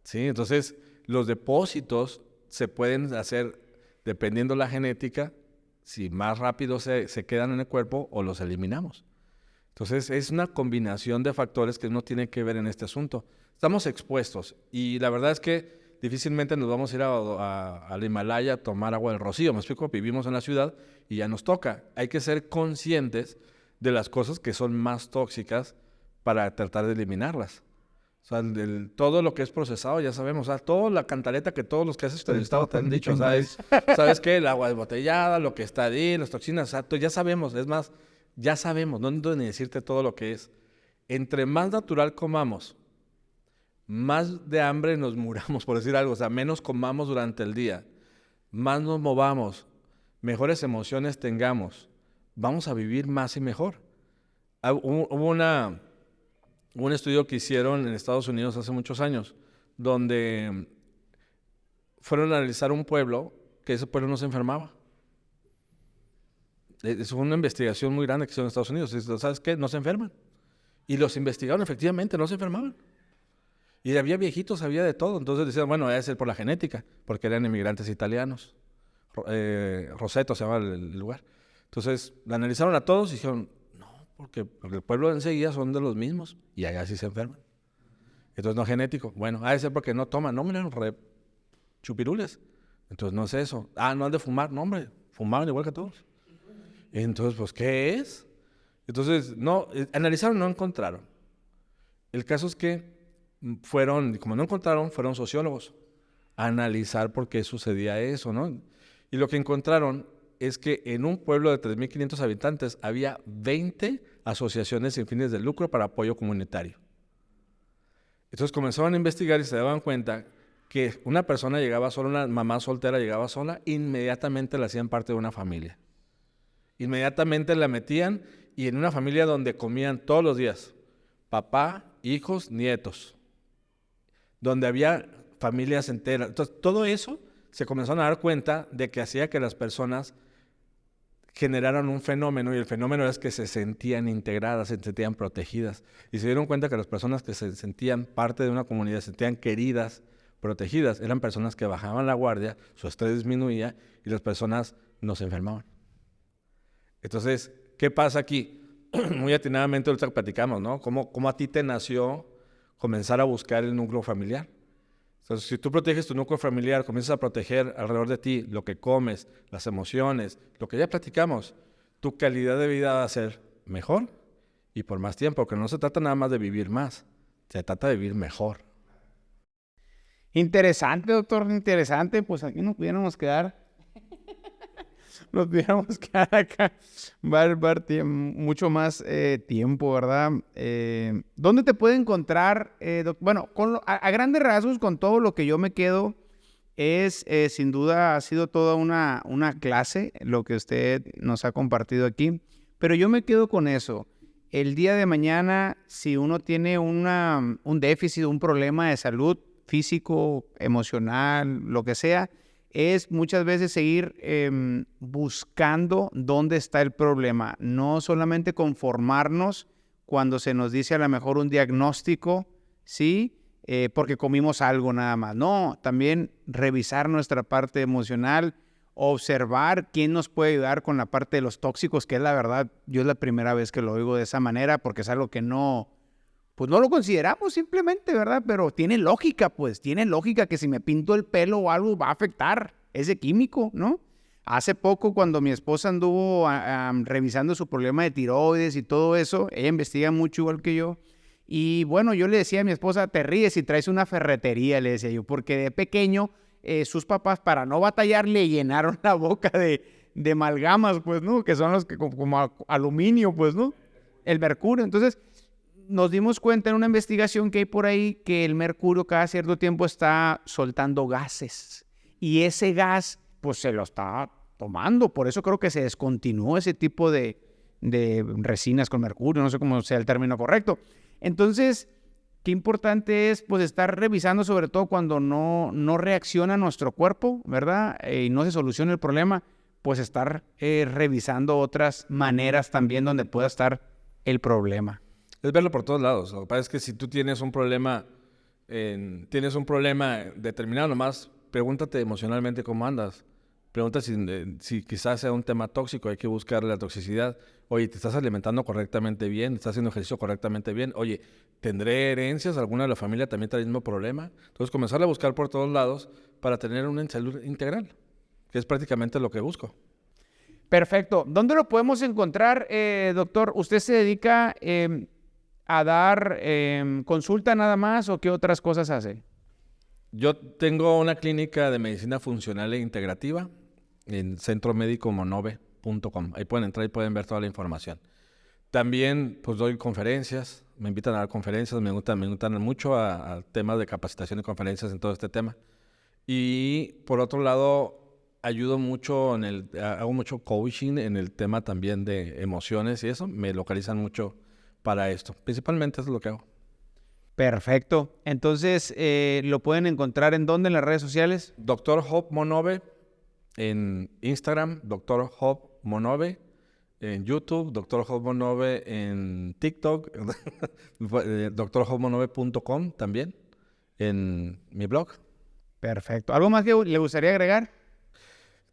A: ¿sí? Entonces, los depósitos se pueden hacer dependiendo la genética, si más rápido se quedan en el cuerpo o los eliminamos. Entonces, es una combinación de factores que uno tiene que ver en este asunto. Estamos expuestos y la verdad es que difícilmente nos vamos a ir al Himalaya a tomar agua del Rocío. Me explico, vivimos en la ciudad y ya nos toca. Hay que ser conscientes de las cosas que son más tóxicas para tratar de eliminarlas. O sea, todo lo que es procesado, ya sabemos, o sea, toda la cantaleta que todos los que has entrevistado te han dicho, ¿sabes? ¿Sabes qué? El agua desbotellada, lo que está ahí, las toxinas, o sea, ya sabemos, es más, ya sabemos, no necesito ni decirte todo lo que es. Entre más natural comamos, más de hambre nos muramos, por decir algo, o sea, menos comamos durante el día, más nos movamos, mejores emociones tengamos, vamos a vivir más y mejor. Hubo un estudio que hicieron en Estados Unidos hace muchos años, donde fueron a analizar un pueblo, que ese pueblo no se enfermaba. Es una investigación muy grande que hicieron en Estados Unidos. Y, ¿sabes qué? No se enferman. Y los investigaron, efectivamente, no se enfermaban. Y había viejitos, había de todo. Entonces decían, bueno, debe ser por la genética, porque eran inmigrantes italianos. Roseto se llama el lugar. Entonces, la analizaron a todos y dijeron, porque el pueblo enseguida son de los mismos y allá sí se enferman. Entonces no es genético. Bueno, ha de ser porque no toman. No, miren, chupirules. Entonces no es eso. No han de fumar. No, hombre, fumaban igual que todos. Entonces, pues, ¿qué es? Entonces, no, analizaron, no encontraron. El caso es que como no encontraron, fueron sociólogos a analizar por qué sucedía eso, ¿no? Y lo que encontraron es que en un pueblo de 3.500 habitantes había 20 asociaciones sin fines de lucro para apoyo comunitario. Entonces comenzaron a investigar y se daban cuenta que una persona llegaba sola, una mamá soltera llegaba sola, inmediatamente la hacían parte de una familia. Inmediatamente la metían y en una familia donde comían todos los días, papá, hijos, nietos, donde había familias enteras. Entonces todo eso se comenzaron a dar cuenta de que hacía que las personas generaron un fenómeno, y el fenómeno es que se sentían integradas, se sentían protegidas. Y se dieron cuenta que las personas que se sentían parte de una comunidad, se sentían queridas, protegidas, eran personas que bajaban la guardia, su estrés disminuía y las personas no se enfermaban. Entonces, ¿qué pasa aquí? Muy atinadamente ahorita platicamos, ¿no? ¿Cómo a ti te nació comenzar a buscar el núcleo familiar? Entonces, si tú proteges tu núcleo familiar, comienzas a proteger alrededor de ti lo que comes, las emociones, lo que ya platicamos, tu calidad de vida va a ser mejor y por más tiempo, porque no se trata nada más de vivir más, se trata de vivir mejor.
B: Interesante, doctor, interesante. Pues aquí nos pudiéramos quedar acá mucho más tiempo, ¿verdad? ¿Dónde te puede encontrar? Bueno, a grandes rasgos, con todo lo que yo me quedo, sin duda ha sido toda una clase lo que usted nos ha compartido aquí, pero yo me quedo con eso. El día de mañana, si uno tiene un déficit, un problema de salud físico, emocional, lo que sea, es muchas veces seguir buscando dónde está el problema. No solamente conformarnos cuando se nos dice a lo mejor un diagnóstico, ¿sí? Porque comimos algo nada más. No, también revisar nuestra parte emocional, observar quién nos puede ayudar con la parte de los tóxicos, que es la verdad, yo es la primera vez que lo oigo de esa manera, porque es algo que no lo consideramos simplemente, ¿verdad? Pero tiene lógica, pues, tiene lógica que si me pinto el pelo o algo va a afectar ese químico, ¿no? Hace poco, cuando mi esposa anduvo revisando su problema de tiroides y todo eso, ella investiga mucho igual que yo, y bueno, yo le decía a mi esposa, te ríes si traes una ferretería, le decía yo, porque de pequeño sus papás, para no batallar, le llenaron la boca de amalgamas, pues, ¿no? Que son los que como aluminio, pues, ¿no? El mercurio. Entonces, nos dimos cuenta en una investigación que hay por ahí que el mercurio cada cierto tiempo está soltando gases y ese gas pues se lo está tomando, por eso creo que se descontinuó ese tipo de resinas con mercurio, no sé cómo sea el término correcto. Entonces, qué importante es pues estar revisando, sobre todo cuando no reacciona nuestro cuerpo, ¿verdad? Y no se soluciona el problema, pues estar revisando otras maneras también donde pueda estar el problema.
A: Es verlo por todos lados. Lo que pasa es que si tú tienes un problema tienes un problema determinado, nomás pregúntate emocionalmente cómo andas. Pregunta si quizás sea un tema tóxico, hay que buscar la toxicidad. Oye, ¿te estás alimentando correctamente bien? ¿Estás haciendo ejercicio correctamente bien? Oye, ¿tendré herencias? ¿Alguna de la familia también trae el mismo problema? Entonces, comenzar a buscar por todos lados para tener una salud integral, que es prácticamente lo que busco.
B: Perfecto. ¿Dónde lo podemos encontrar, doctor? ¿Usted se dedica a dar consulta nada más o qué otras cosas hace?
A: Yo tengo una clínica de medicina funcional e integrativa en centromédicomonove.com. Ahí pueden entrar y pueden ver toda la información. También pues doy conferencias, me invitan a dar conferencias, me invitan mucho a temas de capacitación y conferencias en todo este tema. Y por otro lado, ayudo mucho hago mucho coaching en el tema también de emociones y eso, me localizan mucho para esto. Principalmente eso es lo que hago.
B: Perfecto. Entonces, ¿lo pueden encontrar en dónde? ¿En las redes sociales?
A: Dr. Job Monove en Instagram, Dr. Job Monove en YouTube, Dr. Job Monove en TikTok, drjobmonove.com también en mi blog.
B: Perfecto. ¿Algo más que le gustaría agregar?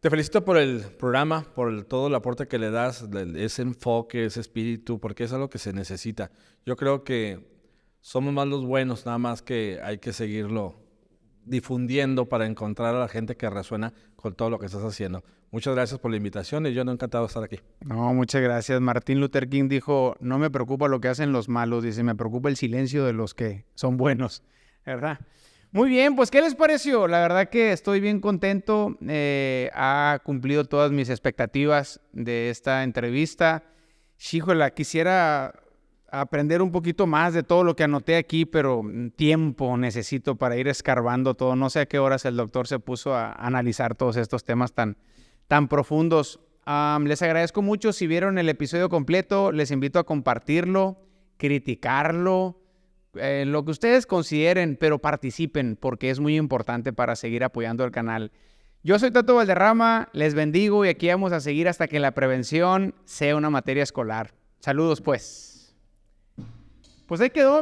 A: Te felicito por el programa, por todo el aporte que le das, ese enfoque, ese espíritu, porque es algo que se necesita. Yo creo que somos más los buenos, nada más que hay que seguirlo difundiendo para encontrar a la gente que resuena con todo lo que estás haciendo. Muchas gracias por la invitación y yo encantado de estar aquí.
B: No, muchas gracias. Martin Luther King dijo, no me preocupa lo que hacen los malos, dice, me preocupa el silencio de los que son buenos, ¿verdad? Muy bien, pues, ¿qué les pareció? La verdad que estoy bien contento. Ha cumplido todas mis expectativas de esta entrevista. Híjole, quisiera aprender un poquito más de todo lo que anoté aquí, pero tiempo necesito para ir escarbando todo. No sé a qué horas el doctor se puso a analizar todos estos temas tan profundos. Les agradezco mucho. Si vieron el episodio completo, les invito a compartirlo, criticarlo, lo que ustedes consideren, pero participen porque es muy importante para seguir apoyando el canal. Yo soy Tato Valderrama, les bendigo y aquí vamos a seguir hasta que la prevención sea una materia escolar. Saludos pues. Pues ahí quedó.